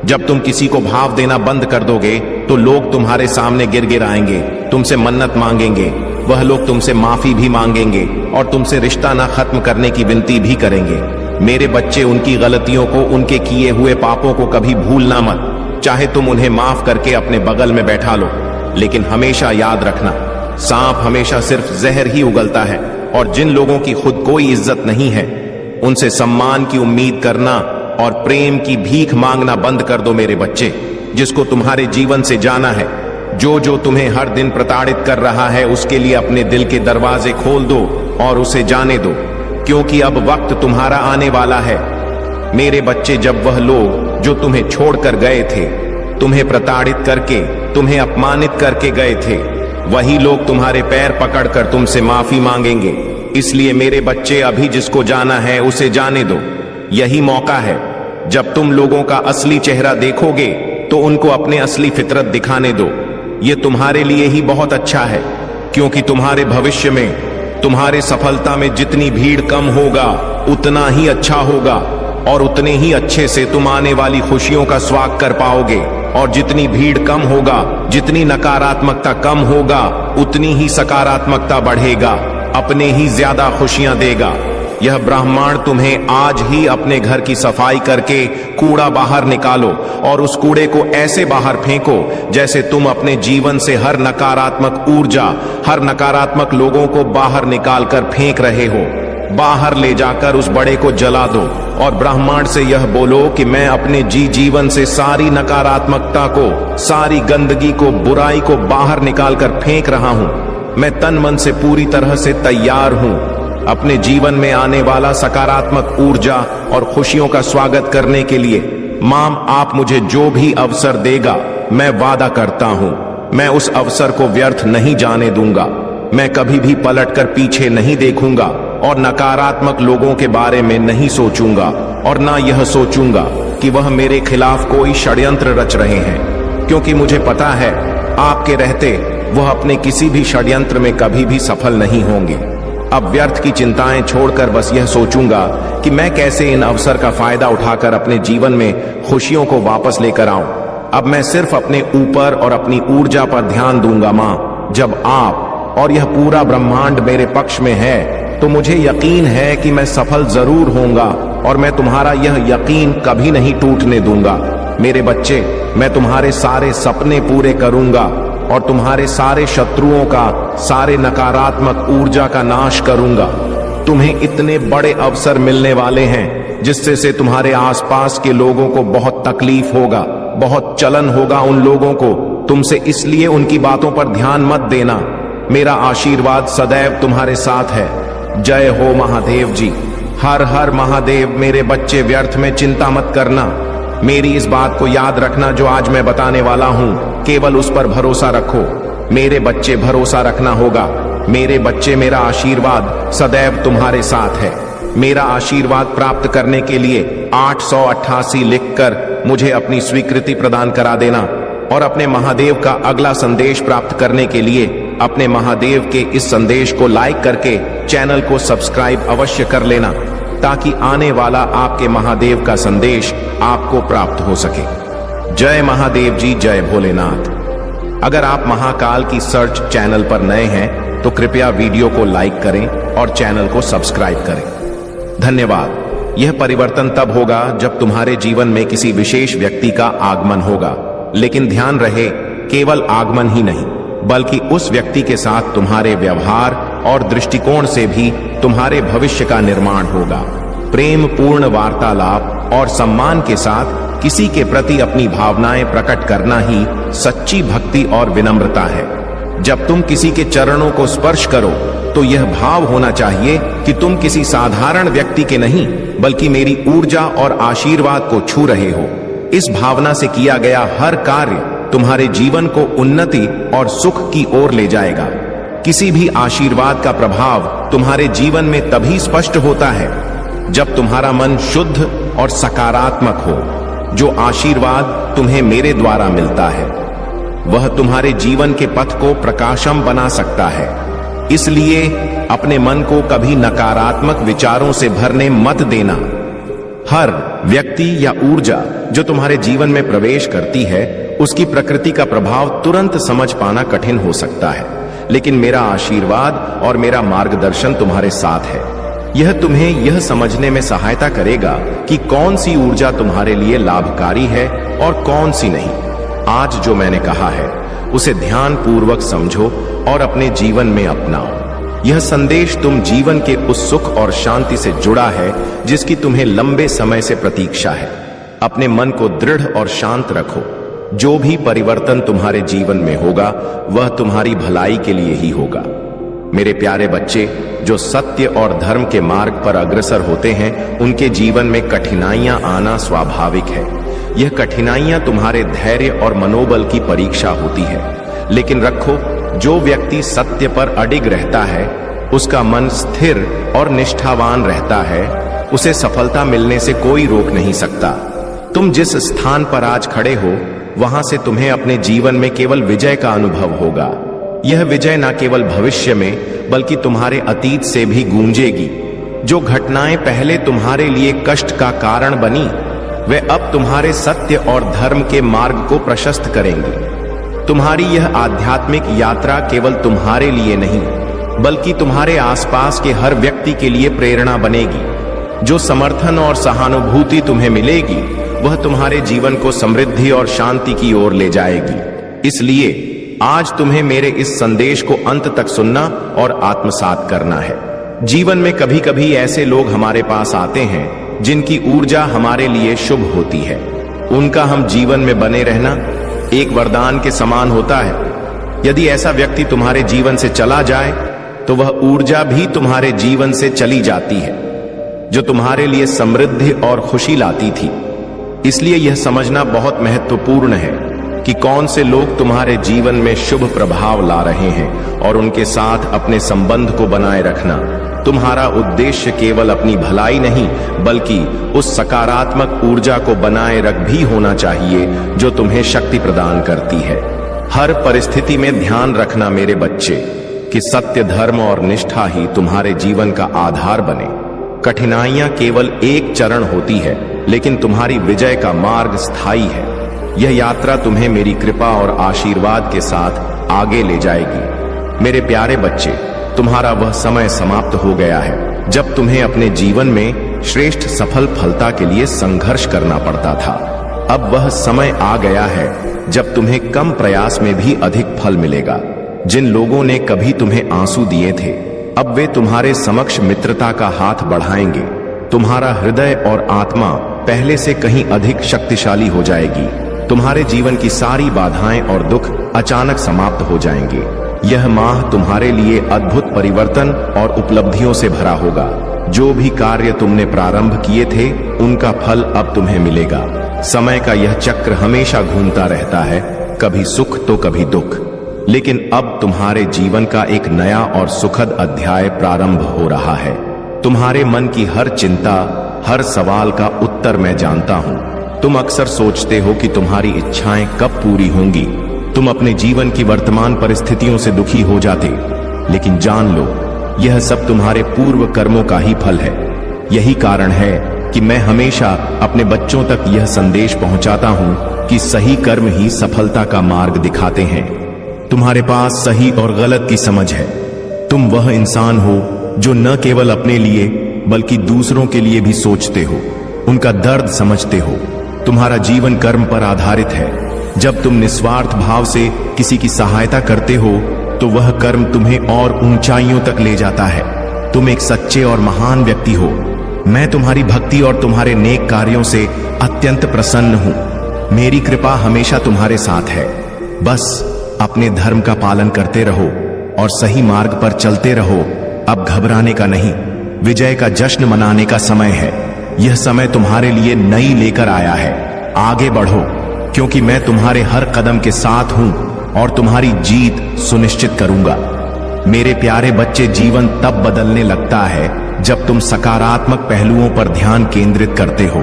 जब तुम किसी को भाव देना बंद कर दोगे तो लोग तुम्हारे सामने गिर गिर आएंगे, तुमसे मन्नत मांगेंगे, वह लोग तुमसे माफी भी मांगेंगे और तुमसे रिश्ता ना खत्म करने की विनती भी करेंगे। मेरे बच्चे, उनकी गलतियों को, उनके किए हुए पापों को कभी भूलना मत। चाहे तुम उन्हें माफ करके अपने बगल में बैठा लो, लेकिन हमेशा याद रखना, सांप हमेशा सिर्फ जहर ही उगलता है और जिन लोगों की खुद कोई इज्जत नहीं है उनसे सम्मान की उम्मीद करना और प्रेम की भीख मांगना बंद कर दो। मेरे बच्चे, जिसको तुम्हारे जीवन से जाना है, जो तुम्हें हर दिन प्रताड़ित कर रहा है, उसके लिए अपने दिल के दरवाजे खोल दो और उसे जाने दो, क्योंकि अब वक्त तुम्हारा आने वाला है। मेरे बच्चे, जब वह लोग जो तुम्हें छोड़कर गए थे, तुम्हें प्रताड़ित करके, तुम्हें अपमानित करके गए थे, वही लोग तुम्हारे पैर पकड़कर तुमसे माफी मांगेंगे इसलिए मेरे बच्चे, अभी जिसको जाना है उसे जाने दो। यही मौका है। जब तुम लोगों का असली चेहरा देखोगे तो उनको अपने असली फितरत दिखाने दो। ये तुम्हारे लिए ही बहुत अच्छा है, क्योंकि तुम्हारे भविष्य में, तुम्हारे सफलता में जितनी भीड़ कम होगा उतना ही अच्छा होगा, और उतने ही अच्छे से तुम आने वाली खुशियों का स्वागत कर पाओगे। और जितनी भीड़ कम होगा, जितनी नकारात्मकता कम होगा, उतनी ही सकारात्मकता बढ़ेगा, अपने ही ज्यादा खुशियां देगा। यह ब्रह्मांड तुम्हें आज ही अपने घर की सफाई करके कूड़ा बाहर निकालो, और उस कूड़े को ऐसे बाहर फेंको जैसे तुम अपने जीवन से हर नकारात्मक ऊर्जा, हर नकारात्मक लोगों को बाहर निकाल कर फेंक रहे हो। बाहर ले जाकर उस बड़े को जला दो और ब्रह्मांड से यह बोलो कि मैं अपने जीवन से सारी नकारात्मकता को, सारी गंदगी को, बुराई को बाहर निकाल कर फेंक रहा हूं। मैं तन मन से पूरी तरह से तैयार हूं अपने जीवन में आने वाला सकारात्मक ऊर्जा और खुशियों का स्वागत करने के लिए। मां, आप मुझे जो भी अवसर देगा, मैं वादा करता हूं, मैं उस अवसर को व्यर्थ नहीं जाने दूंगा। मैं कभी भी पलटकर पीछे नहीं देखूंगा और नकारात्मक लोगों के बारे में नहीं सोचूंगा, और ना यह सोचूंगा कि वह मेरे खिलाफ कोई षड्यंत्र रच रहे हैं, क्योंकि मुझे पता है आपके रहते वह अपने किसी भी षड्यंत्र में कभी भी सफल नहीं होंगे। अब व्यर्थ की चिंताएं छोड़कर बस यह सोचूंगा कि मैं कैसे इन अवसर का फायदा उठाकर अपने जीवन में खुशियों को वापस लेकर आऊं। अब मैं सिर्फ अपने ऊपर और अपनी ऊर्जा पर ध्यान दूंगा। मां, जब आप और यह पूरा ब्रह्मांड मेरे पक्ष में है तो मुझे यकीन है कि मैं सफल जरूर होऊंगा, और मैं तुम्हारा यह यकीन कभी नहीं टूटने दूंगा। मेरे बच्चे, मैं तुम्हारे सारे सपने पूरे करूंगा और तुम्हारे सारे शत्रुओं का, सारे नकारात्मक ऊर्जा का नाश करूंगा। तुम्हें इतने बड़े अवसर मिलने वाले हैं जिससे से तुम्हारे आसपास के लोगों को बहुत तकलीफ होगा, बहुत चलन होगा उन लोगों को तुमसे, इसलिए उनकी बातों पर ध्यान मत देना। मेरा आशीर्वाद सदैव तुम्हारे साथ है। जय हो महादेव जी। हर हर महादेव। मेरे बच्चे, व्यर्थ में चिंता मत करना। मेरी इस बात को याद रखना जो आज मैं बताने वाला हूं, केवल उस पर भरोसा रखो। मेरे बच्चे, भरोसा रखना होगा। मेरे बच्चे, मेरा आशीर्वाद सदैव तुम्हारे साथ है। मेरा आशीर्वाद प्राप्त करने के लिए 888 लिखकर मुझे अपनी स्वीकृति प्रदान करा देना, और अपने महादेव का अगला संदेश प्राप्त करने के लिए अपने महादेव के इस संदेश को लाइक करके चैनल को सब्सक्राइब अवश्य कर लेना, ताकि आने वाला आपके महादेव का संदेश आपको प्राप्त हो सके। जय महादेव जी, जय भोलेनाथ। अगर आप महाकाल की सर्च चैनल पर नए हैं तो कृपया वीडियो को लाइक करें और चैनल को सब्सक्राइब करें। धन्यवाद। यह परिवर्तन तब होगा जब तुम्हारे जीवन में किसी विशेष व्यक्ति का आगमन होगा, लेकिन ध्यान रहे, केवल आगमन ही नहीं, बल्कि उस व्यक्ति के साथ तुम्हारे व्यवहार और दृष्टिकोण से भी तुम्हारे भविष्य का निर्माण होगा। प्रेम पूर्ण वार्तालाप और सम्मान के साथ किसी के प्रति अपनी भावनाएं प्रकट करना ही सच्ची भक्ति और विनम्रता है। जब तुम किसी के चरणों को स्पर्श करो तो यह भाव होना चाहिए कि तुम किसी साधारण व्यक्ति के नहीं, बल्कि मेरी ऊर्जा और आशीर्वाद को छू रहे हो। इस भावना से किया गया हर कार्य तुम्हारे जीवन को उन्नति और सुख की ओर ले जाएगा। किसी भी आशीर्वाद का प्रभाव तुम्हारे जीवन में तभी स्पष्ट होता है जब तुम्हारा मन शुद्ध और सकारात्मक हो। जो आशीर्वाद तुम्हें मेरे द्वारा मिलता है वह तुम्हारे जीवन के पथ को प्रकाशम बना सकता है। इसलिए अपने मन को कभी नकारात्मक विचारों से भरने मत देना। हर व्यक्ति या ऊर्जा जो तुम्हारे जीवन में प्रवेश करती है, उसकी प्रकृति का प्रभाव तुरंत समझ पाना कठिन हो सकता है, लेकिन मेरा आशीर्वाद और मेरा मार्गदर्शन तुम्हारे साथ है। यह तुम्हें यह समझने में सहायता करेगा कि कौन सी ऊर्जा तुम्हारे लिए लाभकारी है और कौन सी नहीं। आज जो मैंने कहा है उसे ध्यान पूर्वक समझो और अपने जीवन में अपनाओ। यह संदेश तुम जीवन के उस सुख और शांति से जुड़ा है जिसकी तुम्हें लंबे समय से प्रतीक्षा है। अपने मन को दृढ़ और शांत रखो। जो भी परिवर्तन तुम्हारे जीवन में होगा वह तुम्हारी भलाई के लिए ही होगा। मेरे प्यारे बच्चे, जो सत्य और धर्म के मार्ग पर अग्रसर होते हैं उनके जीवन में कठिनाइयां आना स्वाभाविक है। यह कठिनाइयां तुम्हारे धैर्य और मनोबल की परीक्षा होती है, लेकिन रखो, जो व्यक्ति सत्य पर अडिग रहता है उसका मन स्थिर और निष्ठावान रहता है, उसे सफलता मिलने से कोई रोक नहीं सकता। तुम जिस स्थान पर आज खड़े हो, वहां से तुम्हें अपने जीवन में केवल विजय का अनुभव होगा। यह विजय न केवल भविष्य में बल्कि तुम्हारे अतीत से भी गूंजेगी। जो घटनाएं पहले तुम्हारे लिए कष्ट का कारण बनी, वे अब तुम्हारे सत्य और धर्म के मार्ग को प्रशस्त करेंगी। तुम्हारी यह आध्यात्मिक यात्रा केवल तुम्हारे लिए नहीं, बल्कि तुम्हारे आसपास के हर व्यक्ति के लिए प्रेरणा बनेगी। जो समर्थन और सहानुभूति तुम्हें मिलेगी, वह तुम्हारे जीवन को समृद्धि और शांति की ओर ले जाएगी। इसलिए आज तुम्हें मेरे इस संदेश को अंत तक सुनना और आत्मसात करना है। जीवन में कभी कभी ऐसे लोग हमारे पास आते हैं जिनकी ऊर्जा हमारे लिए शुभ होती है। उनका हम जीवन में बने रहना एक वरदान के समान होता है। यदि ऐसा व्यक्ति तुम्हारे जीवन से चला जाए, तो वह ऊर्जा भी तुम्हारे जीवन से चली जाती है, जो तुम्हारे लिए समृद्धि और खुशी लाती थी। इसलिए यह समझना बहुत महत्वपूर्ण है कि कौन से लोग तुम्हारे जीवन में शुभ प्रभाव ला रहे हैं और उनके साथ अपने संबंध को बनाए रखना। तुम्हारा उद्देश्य केवल अपनी भलाई नहीं, बल्कि उस सकारात्मक ऊर्जा को बनाए रख भी होना चाहिए जो तुम्हें शक्ति प्रदान करती है। हर परिस्थिति में ध्यान रखना मेरे बच्चे कि सत्य, धर्म और निष्ठा ही तुम्हारे जीवन का आधार बने। कठिनाइयां केवल एक चरण होती है, लेकिन तुम्हारी विजय का मार्ग स्थायी है। यह यात्रा तुम्हें मेरी कृपा और आशीर्वाद के साथ आगे ले जाएगी। मेरे प्यारे बच्चे, तुम्हारा वह समय समाप्त हो गया है जब तुम्हें अपने जीवन में श्रेष्ठ सफलता के लिए संघर्ष करना पड़ता था। अब वह समय आ गया है जब तुम्हें कम प्रयास में भी अधिक फल मिलेगा। जिन लोगों ने कभी तुम्हें आंसू दिए थे, अब वे तुम्हारे समक्ष मित्रता का हाथ बढ़ाएंगे। तुम्हारा हृदय और आत्मा पहले से कहीं अधिक शक्तिशाली हो जाएगी। तुम्हारे जीवन की सारी बाधाएं और दुख अचानक समाप्त हो जाएंगे। यह माह तुम्हारे लिए अद्भुत परिवर्तन और उपलब्धियों से भरा होगा। जो भी कार्य तुमने प्रारंभ किए थे, उनका फल अब तुम्हें मिलेगा। समय का यह चक्र हमेशा घूमता रहता है, कभी सुख तो कभी दुख, लेकिन अब तुम्हारे जीवन का एक नया और सुखद अध्याय प्रारंभ हो रहा है। तुम्हारे मन की हर चिंता, हर सवाल का उत्तर मैं जानता हूं। तुम अक्सर सोचते हो कि तुम्हारी इच्छाएं कब पूरी होंगी। तुम अपने जीवन की वर्तमान परिस्थितियों से दुखी हो जाते, लेकिन जान लो, यह सब तुम्हारे पूर्व कर्मों का ही फल है। यही कारण है कि मैं हमेशा अपने बच्चों तक यह संदेश पहुंचाता हूं कि सही कर्म ही सफलता का मार्ग दिखाते हैं। तुम्हारे पास सही और गलत की समझ है। तुम वह इंसान हो जो न केवल अपने लिए बल्कि दूसरों के लिए भी सोचते हो, उनका दर्द समझते हो। तुम्हारा जीवन कर्म पर आधारित है। जब तुम निस्वार्थ भाव से किसी की सहायता करते हो, तो वह कर्म तुम्हें और ऊंचाइयों तक ले जाता है। तुम एक सच्चे और महान व्यक्ति हो। मैं तुम्हारी भक्ति और तुम्हारे नेक कार्यों से अत्यंत प्रसन्न हूं। मेरी कृपा हमेशा तुम्हारे साथ है। बस अपने धर्म का पालन करते रहो और सही मार्ग पर चलते रहो। अब घबराने का नहीं, विजय का जश्न मनाने का समय है। यह समय तुम्हारे लिए नई लेकर आया है। आगे बढ़ो, क्योंकि मैं तुम्हारे हर कदम के साथ हूं और तुम्हारी जीत सुनिश्चित करूंगा। मेरे प्यारे बच्चे, जीवन तब बदलने लगता है जब तुम सकारात्मक पहलुओं पर ध्यान केंद्रित करते हो।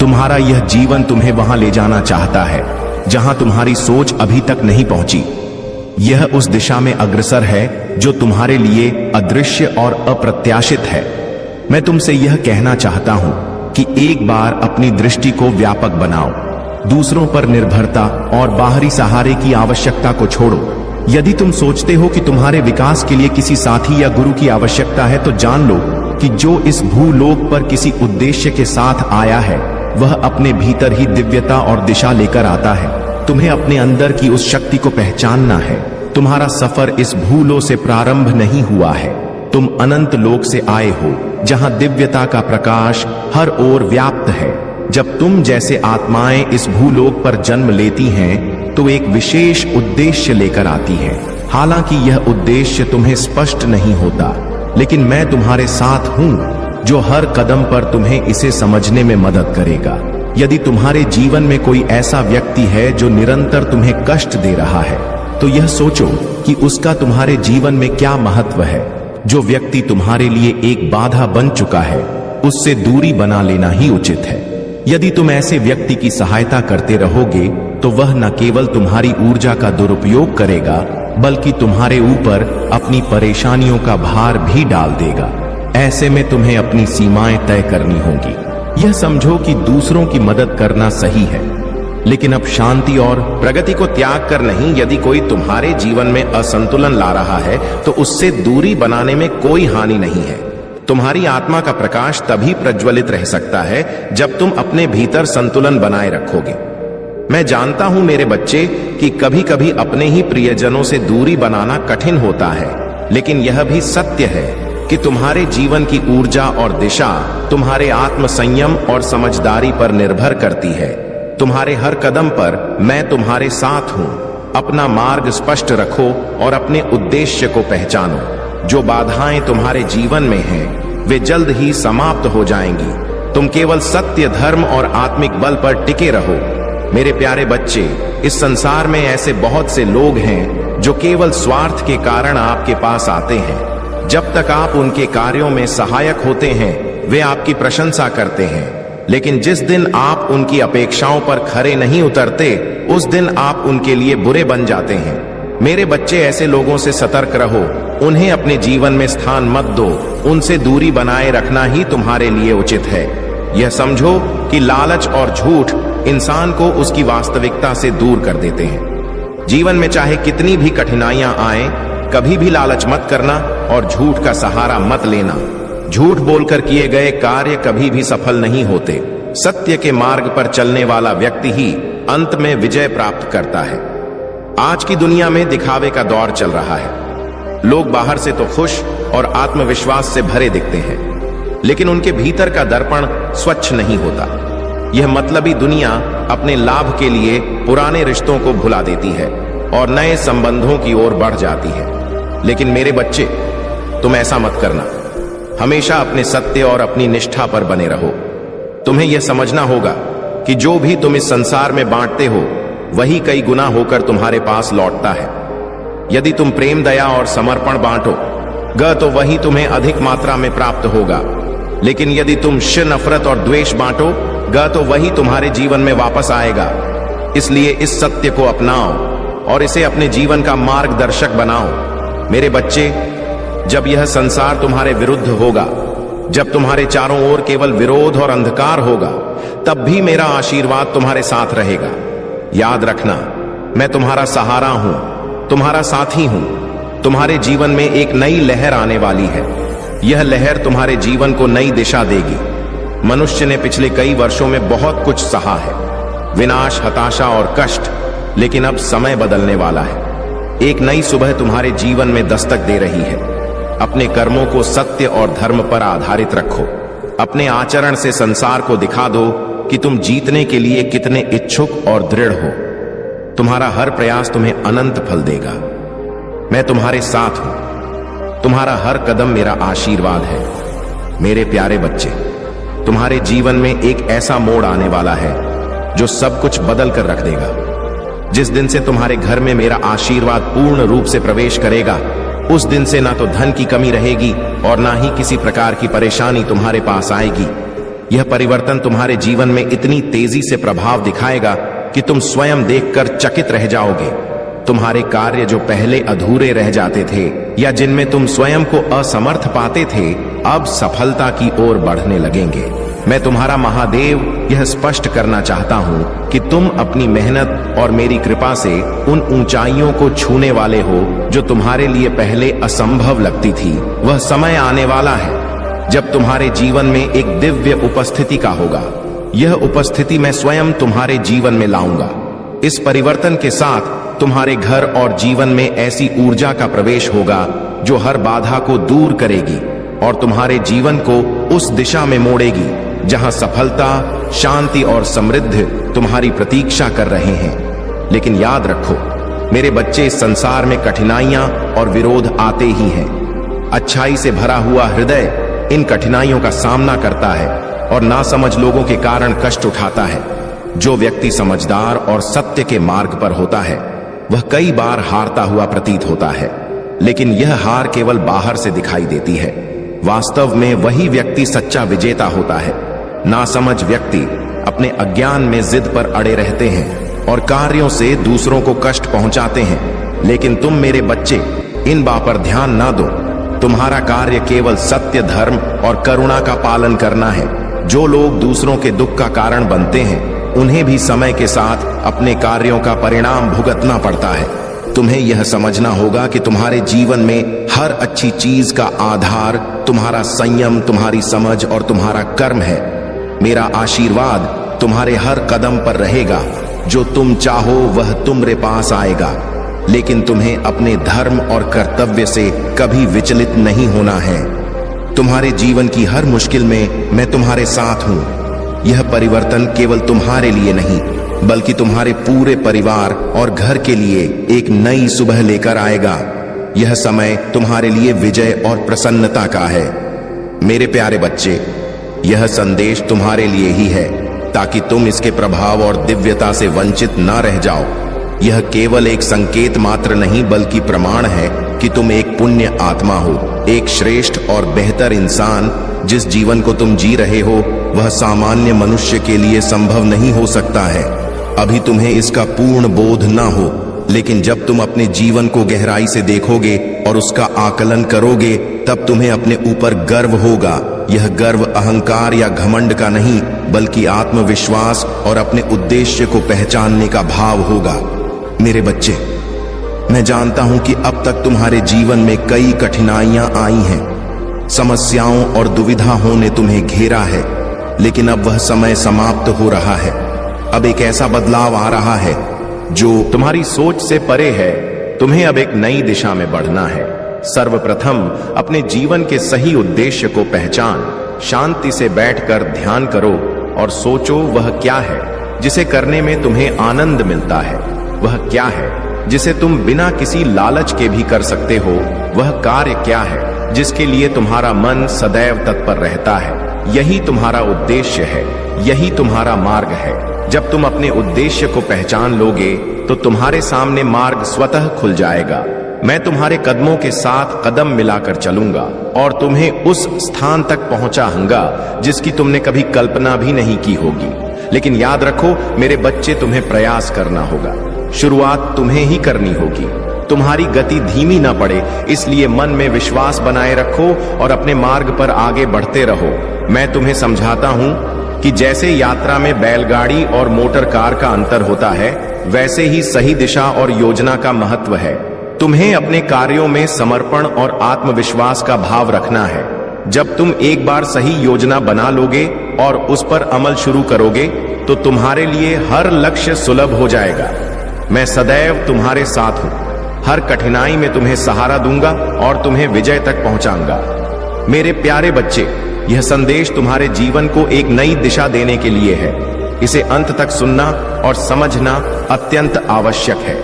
तुम्हारा यह जीवन तुम्हें वहां ले जाना चाहता है जहां तुम्हारी सोच अभी तक नहीं पहुंची। यह उस दिशा में अग्रसर है जो तुम्हारे लिए अदृश्य और अप्रत्याशित है। मैं तुमसे यह कहना चाहता हूं कि एक बार अपनी दृष्टि को व्यापक बनाओ। दूसरों पर निर्भरता और बाहरी सहारे की आवश्यकता को छोड़ो। यदि तुम सोचते हो कि तुम्हारे विकास के लिए किसी साथी या गुरु की आवश्यकता है, तो जान लो कि जो इस भूलोक पर किसी उद्देश्य के साथ आया है, वह अपने भीतर ही दिव्यता और दिशा लेकर आता है। तुम्हें अपने अंदर की उस शक्ति को पहचानना है। तुम्हारा सफर इस भूलों से प्रारंभ नहीं हुआ है। तुम अनंत लोक से आए हो, जहां दिव्यता का प्रकाश हर ओर व्याप्त है। जब तुम जैसे आत्माएं इस भूलोक पर जन्म लेती हैं, तो एक विशेष उद्देश्य लेकर आती हैं। हालांकि यह उद्देश्य तुम्हें स्पष्ट नहीं होता, लेकिन मैं तुम्हारे साथ हूं, जो हर कदम पर तुम्हें इसे समझने में मदद करेगा। यदि तुम्हारे जीवन में कोई ऐसा व्यक्ति है जो निरंतर तुम्हें कष्ट दे रहा है, तो यह सोचो कि उसका तुम्हारे जीवन में क्या महत्व है। जो व्यक्ति तुम्हारे लिए एक बाधा बन चुका है उससे दूरी बना लेना ही उचित है। यदि तुम ऐसे व्यक्ति की सहायता करते रहोगे तो वह न केवल तुम्हारी ऊर्जा का दुरुपयोग करेगा बल्कि तुम्हारे ऊपर अपनी परेशानियों का भार भी डाल देगा। ऐसे में तुम्हें अपनी सीमाएं तय करनी होगी। यह समझो कि दूसरों की मदद करना सही है, लेकिन अब शांति और प्रगति को त्याग कर नहीं। यदि कोई तुम्हारे जीवन में असंतुलन ला रहा है तो उससे दूरी बनाने में कोई हानि नहीं है। तुम्हारी आत्मा का प्रकाश तभी प्रज्वलित रह सकता है जब तुम अपने भीतर संतुलन बनाए रखोगे। मैं जानता हूं मेरे बच्चे कि कभी कभी अपने ही प्रियजनों से दूरी बनाना कठिन होता है, लेकिन यह भी सत्य है कि तुम्हारे जीवन की ऊर्जा और दिशा तुम्हारे आत्म संयम और समझदारी पर निर्भर करती है। तुम्हारे हर कदम पर मैं तुम्हारे साथ हूं। अपना मार्ग स्पष्ट रखो और अपने उद्देश्य को पहचानो। जो बाधाएं तुम्हारे जीवन में हैं, वे जल्द ही समाप्त हो जाएंगी। तुम केवल सत्य, धर्म और आत्मिक बल पर टिके रहो। मेरे प्यारे बच्चे, इस संसार में ऐसे बहुत से लोग हैं जो केवल स्वार्थ के कारण आपके पास आते हैं। जब तक आप उनके कार्यों में सहायक होते हैं, वे आपकी प्रशंसा करते हैं, लेकिन जिस दिन आप उनकी अपेक्षाओं पर खरे नहीं उतरते, उस दिन आप उनके लिए बुरे बन जाते हैं। मेरे बच्चे, ऐसे लोगों से सतर्क रहो। उन्हें अपने जीवन में स्थान मत दो। उनसे दूरी बनाए रखना ही तुम्हारे लिए उचित है। यह समझो कि लालच और झूठ इंसान को उसकी वास्तविकता से दूर कर देते हैं। जीवन में चाहे कितनी भी कठिनाइयां आए, कभी भी लालच मत करना और झूठ का सहारा मत लेना। झूठ बोलकर किए गए कार्य कभी भी सफल नहीं होते। सत्य के मार्ग पर चलने वाला व्यक्ति ही अंत में विजय प्राप्त करता है। आज की दुनिया में दिखावे का दौर चल रहा है। लोग बाहर से तो खुश और आत्मविश्वास से भरे दिखते हैं, लेकिन उनके भीतर का दर्पण स्वच्छ नहीं होता। यह मतलबी दुनिया अपने लाभ के लिए पुराने रिश्तों को भुला देती है और नए संबंधों की ओर बढ़ जाती है। लेकिन मेरे बच्चे, तुम ऐसा मत करना। हमेशा अपने सत्य और अपनी निष्ठा पर बने रहो। तुम्हें यह समझना होगा कि जो भी तुम इस संसार में बांटते हो, वही कई गुना होकर तुम्हारे पास लौटता है। यदि तुम प्रेम, दया और समर्पण बांटोगे तो वही तुम्हें अधिक मात्रा में प्राप्त होगा, लेकिन यदि तुम नफरत और द्वेष बांटोगे तो वही तुम्हारे जीवन में वापस आएगा। इसलिए इस सत्य को अपनाओ और इसे अपने जीवन का मार्गदर्शक बनाओ। मेरे बच्चे, जब यह संसार तुम्हारे विरुद्ध होगा, जब तुम्हारे चारों ओर केवल विरोध और अंधकार होगा, तब भी मेरा आशीर्वाद तुम्हारे साथ रहेगा। याद रखना, मैं तुम्हारा सहारा हूं, तुम्हारा साथी हूं। तुम्हारे जीवन में एक नई लहर आने वाली है। यह लहर तुम्हारे जीवन को नई दिशा देगी। मनुष्य ने पिछले कई वर्षों में बहुत कुछ सहा है, विनाश, हताशा और कष्ट, लेकिन अब समय बदलने वाला है। एक नई सुबह तुम्हारे जीवन में दस्तक दे रही है। अपने कर्मों को सत्य और धर्म पर आधारित रखो। अपने आचरण से संसार को दिखा दो कि तुम जीतने के लिए कितने इच्छुक और दृढ़ हो। तुम्हारा हर प्रयास तुम्हें अनंत फल देगा। मैं तुम्हारे साथ हूं। तुम्हारा हर कदम मेरा आशीर्वाद है। मेरे प्यारे बच्चे, तुम्हारे जीवन में एक ऐसा मोड़ आने वाला है जो सब कुछ बदल कर रख देगा। जिस दिन से तुम्हारे घर में मेरा आशीर्वाद पूर्ण रूप से प्रवेश करेगा, उस दिन से ना तो धन की कमी रहेगी और ना ही किसी प्रकार की परेशानी तुम्हारे पास आएगी। यह परिवर्तन तुम्हारे जीवन में इतनी तेजी से प्रभाव दिखाएगा कि तुम स्वयं देखकर चकित रह जाओगे। तुम्हारे कार्य जो पहले अधूरे रह जाते थे या जिनमें तुम स्वयं को असमर्थ पाते थे, अब सफलता की ओर बढ़ने लगेंगे। मैं तुम्हारा महादेव यह स्पष्ट करना चाहता हूं कि तुम अपनी मेहनत और मेरी कृपा से उन ऊंचाइयों को छूने वाले हो जो तुम्हारे लिए पहले असंभव लगती थी। वह समय आने वाला है जब तुम्हारे जीवन में एक दिव्य उपस्थिति का होगा। यह उपस्थिति मैं स्वयं तुम्हारे जीवन में लाऊंगा। इस परिवर्तन के साथ तुम्हारे घर और जीवन में ऐसी ऊर्जा का प्रवेश होगा जो हर बाधा को दूर करेगी और तुम्हारे जीवन को उस दिशा में मोड़ेगी जहां सफलता, शांति और समृद्धि तुम्हारी प्रतीक्षा कर रहे हैं। लेकिन याद रखो मेरे बच्चे, इस संसार में कठिनाइयां और विरोध आते ही हैं। अच्छाई से भरा हुआ हृदय इन कठिनाइयों का सामना करता है और नासमझ लोगों के कारण कष्ट उठाता है। जो व्यक्ति समझदार और सत्य के मार्ग पर होता है, वह कई बार हारता हुआ प्रतीत होता है, लेकिन यह हार केवल बाहर से दिखाई देती है। वास्तव में वही व्यक्ति सच्चा विजेता होता है। नासमझ व्यक्ति अपने अज्ञान में जिद पर अड़े रहते हैं और कार्यों से दूसरों को कष्ट पहुंचाते हैं। लेकिन तुम मेरे बच्चे इन बात पर ध्यान ना दो। तुम्हारा कार्य केवल सत्य, धर्म और करुणा का पालन करना है। जो लोग दूसरों के दुख का कारण बनते हैं उन्हें भी समय के साथ अपने कार्यों का परिणाम भुगतना पड़ता है। तुम्हें यह समझना होगा कि तुम्हारे जीवन में हर अच्छी चीज का आधार तुम्हारा संयम, तुम्हारी समझ और तुम्हारा कर्म है। मेरा आशीर्वाद तुम्हारे हर कदम पर रहेगा। जो तुम चाहो वह तुम्हारे पास आएगा, लेकिन तुम्हें अपने धर्म और कर्तव्य से कभी विचलित नहीं होना है। तुम्हारे जीवन की हर मुश्किल में मैं तुम्हारे साथ हूं। यह परिवर्तन केवल तुम्हारे लिए नहीं बल्कि तुम्हारे पूरे परिवार और घर के लिए एक नई सुबह लेकर आएगा। यह समय तुम्हारे लिए विजय और प्रसन्नता का है। मेरे प्यारे बच्चे, यह संदेश तुम्हारे लिए ही है ताकि तुम इसके प्रभाव और दिव्यता से वंचित ना रह जाओ। यह केवल एक संकेत मात्र नहीं बल्कि प्रमाण है कि तुम एक पुण्य आत्मा हो, एक श्रेष्ठ और बेहतर इंसान। जिस जीवन को तुम जी रहे हो वह सामान्य मनुष्य के लिए संभव नहीं हो सकता है। अभी तुम्हें इसका पूर्ण बोध ना हो, लेकिन जब तुम अपने जीवन को गहराई से देखोगे और उसका आकलन करोगे तब तुम्हें अपने ऊपर गर्व होगा। यह गर्व अहंकार या घमंड का नहीं बल्कि आत्मविश्वास और अपने उद्देश्य को पहचानने का भाव होगा। मेरे बच्चे, मैं जानता हूं कि अब तक तुम्हारे जीवन में कई कठिनाइयां आई हैं, समस्याओं और दुविधाओं ने तुम्हें घेरा है, लेकिन अब वह समय समाप्त हो रहा है। अब एक ऐसा बदलाव आ रहा है जो तुम्हारी सोच से परे है। तुम्हें अब एक नई दिशा में बढ़ना है। सर्वप्रथम अपने जीवन के सही उद्देश्य को पहचान। शांति से बैठकर ध्यान करो और सोचो वह क्या है जिसे करने में तुम्हें आनंद मिलता है। वह क्या है जिसे तुम बिना किसी लालच के भी कर सकते हो। वह कार्य क्या है जिसके लिए तुम्हारा मन सदैव तत्पर रहता है। यही तुम्हारा उद्देश्य है, यही तुम्हारा मार्ग है। जब तुम अपने उद्देश्य को पहचान लोगे तो तुम्हारे सामने मार्ग स्वतः खुल जाएगा। मैं तुम्हारे कदमों के साथ कदम मिलाकर चलूंगा और तुम्हें उस स्थान तक पहुंचाऊंगा जिसकी तुमने कभी कल्पना भी नहीं की होगी। लेकिन याद रखो मेरे बच्चे, तुम्हें प्रयास करना होगा। शुरुआत तुम्हें ही करनी होगी। तुम्हारी गति धीमी ना पड़े, इसलिए मन में विश्वास बनाए रखो और अपने मार्ग पर आगे बढ़ते रहो। मैं तुम्हें समझाता हूं कि जैसे यात्रा में बैलगाड़ी और मोटर कार का अंतर होता है, वैसे ही सही दिशा और योजना का महत्व है। तुम्हें अपने कार्यों में समर्पण और आत्मविश्वास का भाव रखना है। जब तुम एक बार सही योजना बना लोगे और उस पर अमल शुरू करोगे तो तुम्हारे लिए हर लक्ष्य सुलभ हो जाएगा। मैं सदैव तुम्हारे साथ हूं। हर कठिनाई में तुम्हें सहारा दूंगा और तुम्हें विजय तक पहुंचाऊंगा। मेरे प्यारे बच्चे, यह संदेश तुम्हारे जीवन को एक नई दिशा देने के लिए है। इसे अंत तक सुनना और समझना अत्यंत आवश्यक है,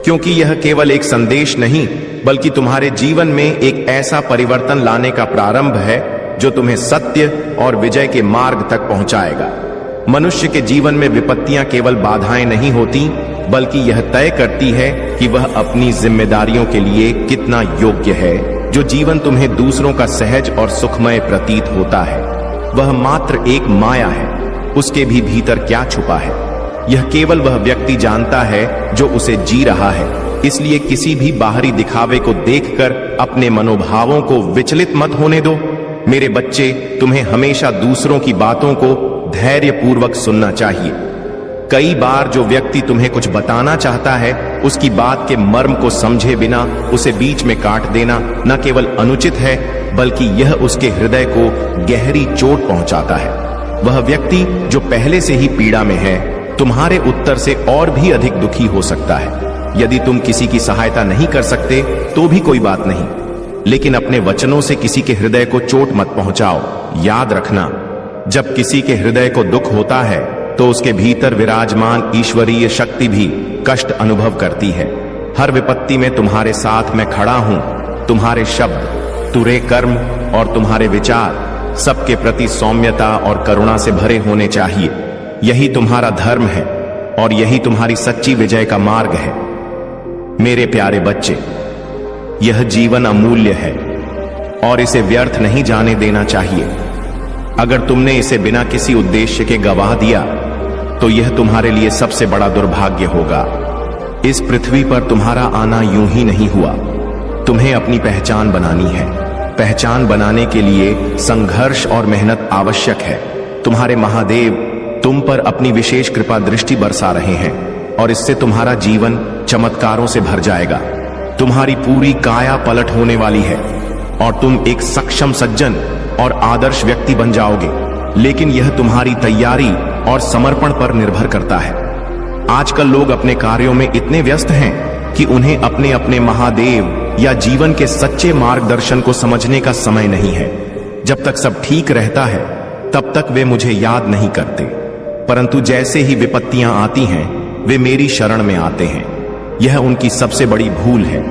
क्योंकि यह केवल एक संदेश नहीं बल्कि तुम्हारे जीवन में एक ऐसा परिवर्तन लाने का प्रारंभ है जो तुम्हें सत्य और विजय के मार्ग तक पहुंचाएगा। मनुष्य के जीवन में विपत्तियां केवल बाधाएं नहीं होती, बल्कि यह तय करती है कि वह अपनी जिम्मेदारियों के लिए कितना योग्य है। जो जीवन तुम्हें दूसरों का सहज और सुखमय प्रतीत होता है, वह मात्र एक माया है। उसके भी भीतर क्या छुपा है, यह केवल वह व्यक्ति जानता है जो उसे जी रहा है। इसलिए किसी भी बाहरी दिखावे को देखकर अपने मनोभावों को विचलित मत होने दो। मेरे बच्चे, तुम्हें हमेशा दूसरों की बातों को धैर्यपूर्वक सुनना चाहिए। कई बार जो व्यक्ति तुम्हें कुछ बताना चाहता है, उसकी बात के मर्म को समझे बिना उसे बीच में काट देना न केवल अनुचित है बल्कि यह उसके हृदय को गहरी चोट पहुंचाता है। वह व्यक्ति जो पहले से ही पीड़ा में है, तुम्हारे उत्तर से और भी अधिक दुखी हो सकता है। यदि तुम किसी की सहायता नहीं कर सकते तो भी कोई बात नहीं, लेकिन अपने वचनों से किसी के हृदय को चोट मत पहुंचाओ। याद रखना, जब किसी के हृदय को दुख होता है तो उसके भीतर विराजमान ईश्वरीय शक्ति भी कष्ट अनुभव करती है। हर विपत्ति में तुम्हारे साथ मैं खड़ा हूं। तुम्हारे शब्द, तुरे कर्म और तुम्हारे विचार सबके प्रति सौम्यता और करुणा से भरे होने चाहिए। यही तुम्हारा धर्म है और यही तुम्हारी सच्ची विजय का मार्ग है। मेरे प्यारे बच्चे, यह जीवन अमूल्य है और इसे व्यर्थ नहीं जाने देना चाहिए। अगर तुमने इसे बिना किसी उद्देश्य के गवा दिया तो यह तुम्हारे लिए सबसे बड़ा दुर्भाग्य होगा। इस पृथ्वी पर तुम्हारा आना यूं ही नहीं हुआ। तुम्हें अपनी पहचान बनानी है। पहचान बनाने के लिए संघर्ष और मेहनत आवश्यक है। तुम्हारे महादेव तुम पर अपनी विशेष कृपा दृष्टि बरसा रहे हैं और इससे तुम्हारा जीवन चमत्कारों से भर जाएगा। तुम्हारी पूरी काया पलट होने वाली है और तुम एक सक्षम सज्जन और आदर्श व्यक्ति बन जाओगे। लेकिन यह तुम्हारी तैयारी और समर्पण पर निर्भर करता है। आजकल लोग अपने कार्यों में इतने व्यस्त हैं कि उन्हें अपने अपने महादेव या जीवन के सच्चे मार्गदर्शन को समझने का समय नहीं है। जब तक सब ठीक रहता है तब तक वे मुझे याद नहीं करते, परंतु जैसे ही विपत्तियां आती हैं वे मेरी शरण में आते हैं। यह उनकी सबसे बड़ी भूल है।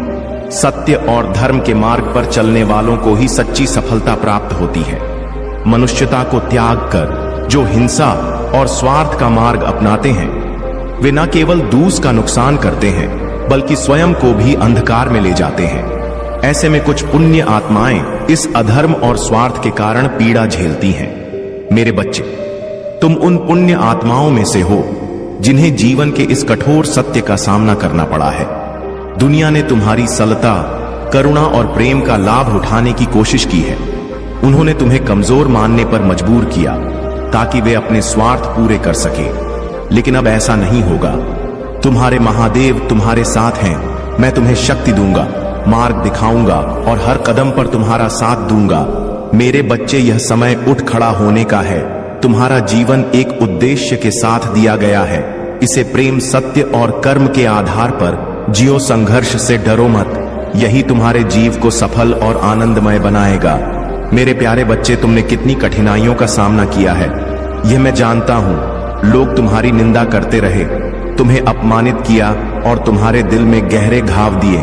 सत्य और धर्म के मार्ग पर चलने वालों को ही सच्ची सफलता प्राप्त होती है। मनुष्यता को त्याग कर जो हिंसा और स्वार्थ का मार्ग अपनाते हैं वे न केवल दूसरों का नुकसान करते हैं बल्कि स्वयं को भी अंधकार में ले जाते हैं। ऐसे में कुछ पुण्य आत्माएं इस अधर्म और स्वार्थ के कारण पीड़ा झेलती हैं। मेरे बच्चे, तुम उन पुण्य आत्माओं में से हो जिन्हें जीवन के इस कठोर सत्य का सामना करना पड़ा है। दुनिया ने तुम्हारी सरलता, करुणा और प्रेम का लाभ उठाने की कोशिश की है। उन्होंने तुम्हें कमजोर मानने पर मजबूर किया ताकि वे अपने स्वार्थ पूरे कर सके। लेकिन अब ऐसा नहीं होगा। तुम्हारे महादेव तुम्हारे साथ हैं। मैं तुम्हें शक्ति दूंगा, मार्ग दिखाऊंगा और हर कदम पर तुम्हारा साथ दूंगा। मेरे बच्चे, यह समय उठ खड़ा होने का है। तुम्हारा जीवन एक उद्देश्य के साथ दिया गया है। इसे प्रेम, सत्य और कर्म के आधार पर जियो। संघर्ष से डरो मत। यही तुम्हारे जीव को सफल और आनंदमय बनाएगा। मेरे प्यारे बच्चे, तुमने कितनी कठिनाइयों का सामना किया है यह मैं जानता हूं। लोग तुम्हारी निंदा करते रहे, तुम्हें अपमानित किया और तुम्हारे दिल में गहरे घाव दिए।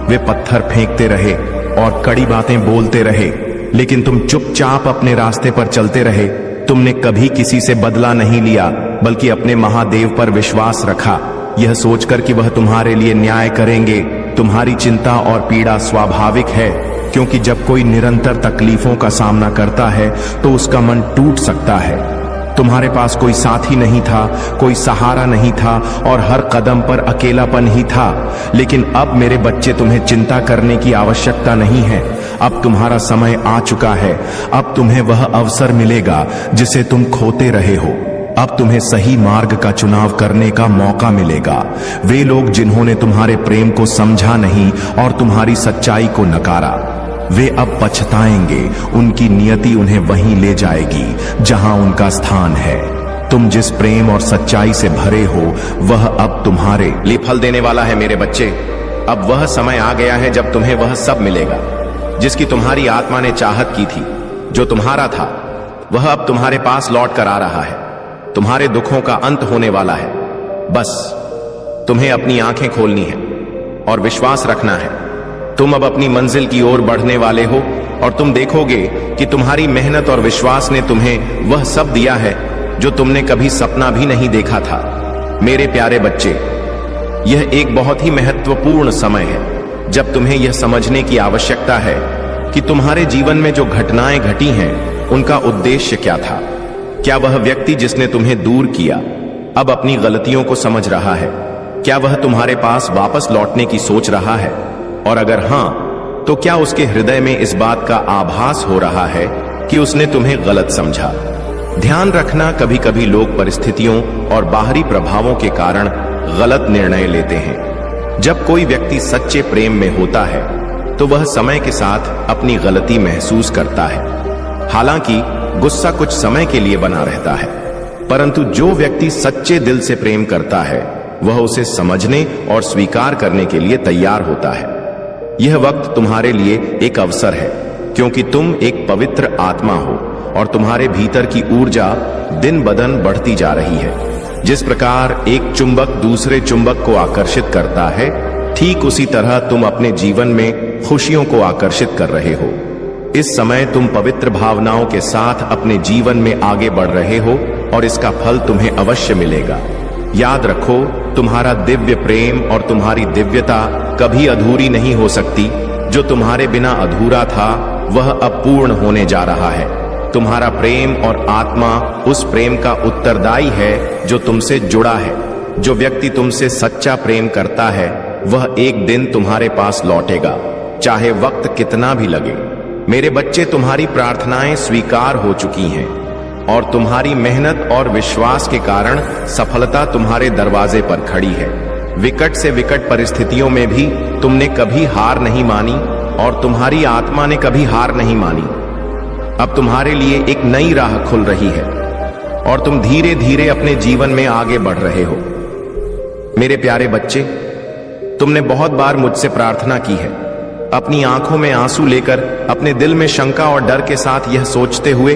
वे पत्थर फेंकते रहे और कड़ी बातें बोलते रहे, लेकिन तुम चुपचाप अपने रास्ते पर चलते रहे। तुमने कभी किसी से बदला नहीं लिया बल्कि अपने महादेव पर विश्वास रखा, यह सोचकर कि वह तुम्हारे लिए न्याय करेंगे। तुम्हारी चिंता और पीड़ा स्वाभाविक है, क्योंकि जब कोई निरंतर तकलीफों का सामना करता है तो उसका मन टूट सकता है। तुम्हारे पास कोई साथी नहीं था, कोई सहारा नहीं था और हर कदम पर अकेलापन ही था। लेकिन अब मेरे बच्चे, तुम्हें चिंता करने की आवश्यकता नहीं है। अब तुम्हारा समय आ चुका है। अब तुम्हें वह अवसर मिलेगा जिसे तुम खोते रहे हो। अब तुम्हें सही मार्ग का चुनाव करने का मौका मिलेगा। वे लोग जिन्होंने तुम्हारे प्रेम को समझा नहीं और तुम्हारी सच्चाई को नकारा, वे अब पछताएंगे। उनकी नियति उन्हें वहीं ले जाएगी जहां उनका स्थान है। तुम जिस प्रेम और सच्चाई से भरे हो वह अब तुम्हारे लिए फल देने वाला है। मेरे बच्चे, अब वह समय आ गया है जब तुम्हें वह सब मिलेगा जिसकी तुम्हारी आत्मा ने चाहत की थी। जो तुम्हारा था वह अब तुम्हारे पास लौट कर आ रहा है। तुम्हारे दुखों का अंत होने वाला है। बस तुम्हें अपनी आंखें खोलनी है और विश्वास रखना है। तुम अब अपनी मंजिल की ओर बढ़ने वाले हो और तुम देखोगे कि तुम्हारी मेहनत और विश्वास ने तुम्हें वह सब दिया है जो तुमने कभी सपना भी नहीं देखा था। मेरे प्यारे बच्चे, यह एक बहुत ही महत्वपूर्ण समय है जब तुम्हें यह समझने की आवश्यकता है कि तुम्हारे जीवन में जो घटनाएं घटी हैं उनका उद्देश्य क्या था। क्या वह व्यक्ति जिसने तुम्हें दूर किया अब अपनी गलतियों को समझ रहा है? क्या वह तुम्हारे पास वापस लौटने की सोच रहा है? और अगर हां, तो क्या उसके हृदय में इस बात का आभास हो रहा है कि उसने तुम्हें गलत समझा? ध्यान रखना, कभी कभी लोग परिस्थितियों और बाहरी प्रभावों के कारण गलत निर्णय लेते हैं। जब कोई व्यक्ति सच्चे प्रेम में होता है तो वह समय के साथ अपनी गलती महसूस करता है। हालांकि गुस्सा कुछ समय के लिए बना रहता है, परंतु जो व्यक्ति सच्चे दिल से प्रेम करता है वह उसे समझने और स्वीकार करने के लिए तैयार होता है। यह वक्त तुम्हारे लिए एक अवसर है, क्योंकि तुम एक पवित्र आत्मा हो और तुम्हारे भीतर की ऊर्जा दिन बदन बढ़ती जा रही है। जिस प्रकार एक चुंबक दूसरे चुंबक को आकर्षित करता है, ठीक उसी तरह तुम अपने जीवन में खुशियों को आकर्षित कर रहे हो। इस समय तुम पवित्र भावनाओं के साथ अपने जीवन में आगे बढ़ रहे हो और इसका फल तुम्हें अवश्य मिलेगा। याद रखो, तुम्हारा दिव्य प्रेम और तुम्हारी दिव्यता कभी अधूरी नहीं हो सकती जो तुम्हारे बिना अधूरा था वह अब पूर्ण होने जा रहा है। तुम्हारा प्रेम और आत्मा उस प्रेम का उत्तरदायी है जो तुमसे जुड़ा है। जो व्यक्ति तुमसे सच्चा प्रेम करता है वह एक दिन तुम्हारे पास लौटेगा, चाहे वक्त कितना भी लगे। मेरे बच्चे, तुम्हारी प्रार्थनाएं स्वीकार हो चुकी हैं और तुम्हारी मेहनत और विश्वास के कारण सफलता तुम्हारे दरवाजे पर खड़ी है। विकट से विकट परिस्थितियों में भी तुमने कभी हार नहीं मानी और तुम्हारी आत्मा ने कभी हार नहीं मानी। अब तुम्हारे लिए एक नई राह खुल रही है और तुम धीरे धीरे अपने जीवन में आगे बढ़ रहे हो। मेरे प्यारे बच्चे, तुमने बहुत बार मुझसे प्रार्थना की है, अपनी आंखों में आंसू लेकर, अपने दिल में शंका और डर के साथ यह सोचते हुए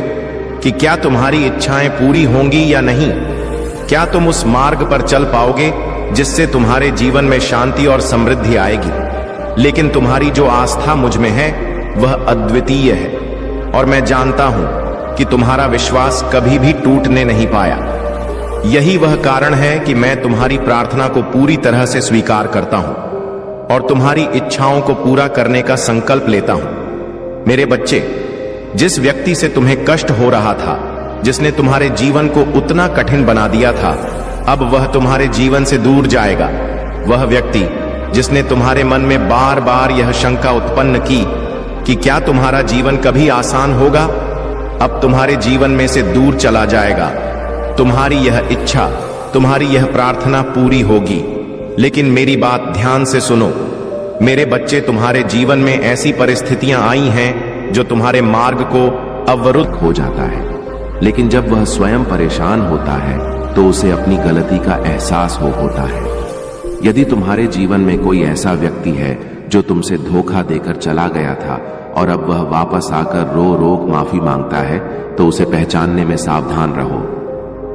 कि क्या तुम्हारी इच्छाएं पूरी होंगी या नहीं, क्या तुम उस मार्ग पर चल पाओगे जिससे तुम्हारे जीवन में शांति और समृद्धि आएगी। लेकिन तुम्हारी जो आस्था मुझ में है वह अद्वितीय है और मैं जानता हूं कि तुम्हारा विश्वास कभी भी टूटने नहीं पाया। यही वह कारण है कि मैं तुम्हारी प्रार्थना को पूरी तरह से स्वीकार करता हूं और तुम्हारी इच्छाओं को पूरा करने का संकल्प लेता हूं। मेरे बच्चे, जिस व्यक्ति से तुम्हें कष्ट हो रहा था, जिसने तुम्हारे जीवन को उतना कठिन बना दिया था, अब वह तुम्हारे जीवन से दूर जाएगा। वह व्यक्ति जिसने तुम्हारे मन में बार बार यह शंका उत्पन्न की कि क्या तुम्हारा जीवन कभी आसान होगा, अब तुम्हारे जीवन में से दूर चला जाएगा। तुम्हारी यह इच्छा, तुम्हारी यह प्रार्थना पूरी होगी। लेकिन मेरी बात ध्यान से सुनो मेरे बच्चे, तुम्हारे जीवन में ऐसी परिस्थितियां आई हैं जो तुम्हारे मार्ग को अवरुद्ध हो जाता है। लेकिन जब वह स्वयं परेशान होता है तो उसे अपनी गलती का एहसास होता है। यदि तुम्हारे जीवन में कोई ऐसा व्यक्ति है जो तुमसे धोखा देकर चला गया था और अब वह वापस आकर रो रो माफी मांगता है, तो उसे पहचानने में सावधान रहो।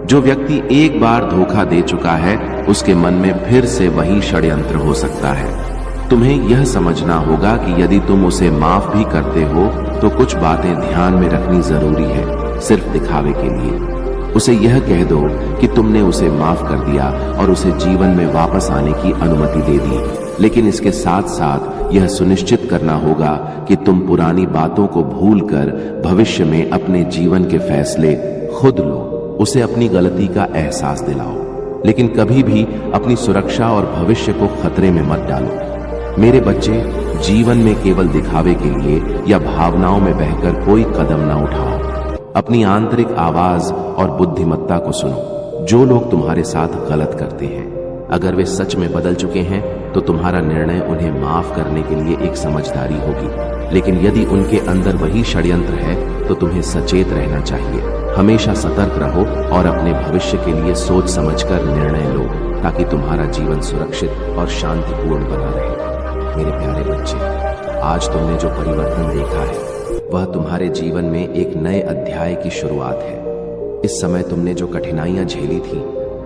जो व्यक्ति एक बार धोखा दे चुका है उसके मन में फिर से वही षड्यंत्र हो सकता है। तुम्हें यह समझना होगा कि यदि तुम उसे माफ भी करते हो तो कुछ बातें ध्यान में रखनी जरूरी है, सिर्फ दिखावे के लिए। उसे यह कह दो कि तुमने उसे माफ कर दिया और उसे जीवन में वापस आने की अनुमति दे दी, लेकिन इसके साथ साथ यह सुनिश्चित करना होगा कि तुम पुरानी बातों को भूलकर भविष्य में अपने जीवन के फैसले खुद लो। उसे अपनी गलती का एहसास दिलाओ, लेकिन कभी भी अपनी सुरक्षा और भविष्य को खतरे में मत डालो। मेरे बच्चे, जीवन में केवल दिखावे के लिए या भावनाओं में बहकर कोई कदम ना उठाओ। अपनी आंतरिक आवाज और बुद्धिमत्ता को सुनो। जो लोग तुम्हारे साथ गलत करते हैं, अगर वे सच में बदल चुके हैं तो तुम्हारा निर्णय उन्हें माफ करने के लिए एक समझदारी होगी। लेकिन यदि उनके अंदर वही षड्यंत्र है तो तुम्हें सचेत रहना चाहिए। हमेशा सतर्क रहो और अपने भविष्य के लिए सोच समझकर निर्णय लो, ताकि तुम्हारा जीवन सुरक्षित और शांतिपूर्ण बना रहे। मेरे प्यारे बच्चे, आज तुमने जो परिवर्तन देखा है वह तुम्हारे जीवन में एक नए अध्याय की शुरुआत है। इस समय तुमने जो कठिनाइयां झेली थी,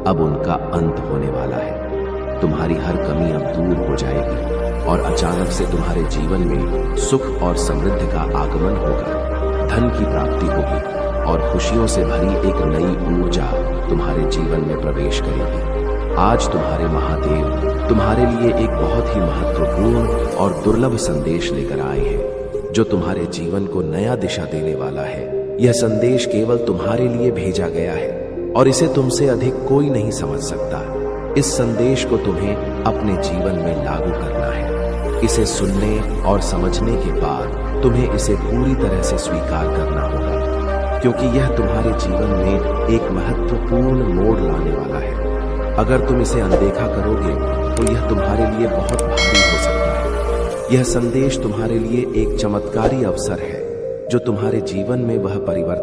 अब उनका अंत होने वाला है। तुम्हारी हर कमी अब दूर हो जाएगी और अचानक से तुम्हारे जीवन में सुख और समृद्धि का आगमन होगा। धन की प्राप्ति होगी और खुशियों से भरी एक नई ऊर्जा तुम्हारे जीवन में प्रवेश करेगी। आज तुम्हारे महादेव तुम्हारे लिए एक बहुत ही महत्वपूर्ण और दुर्लभ संदेश लेकर आए हैं, जो तुम्हारे जीवन को नया दिशा देने वाला है। यह संदेश केवल तुम्हारे लिए भेजा गया है और इसे तुमसे अधिक कोई नहीं समझ सकता। इस संदेश को तुम्हें अपने जीवन में लागू करना है। इसे सुनने और समझने के बाद तुम्हें इसे पूरी तरह से स्वीकार करना होगा, क्योंकि यह तुम्हारे जीवन में एक महत्वपूर्ण मोड़ लाने वाला है। अगर तुम इसे अनदेखा करोगे तो यह तुम्हारे लिए बहुत भारी हो सकता है। यह संदेश तुम्हारे लिए एक चमत्कारी अवसर है जो तुम्हारे जीवन में वह परिवर्तन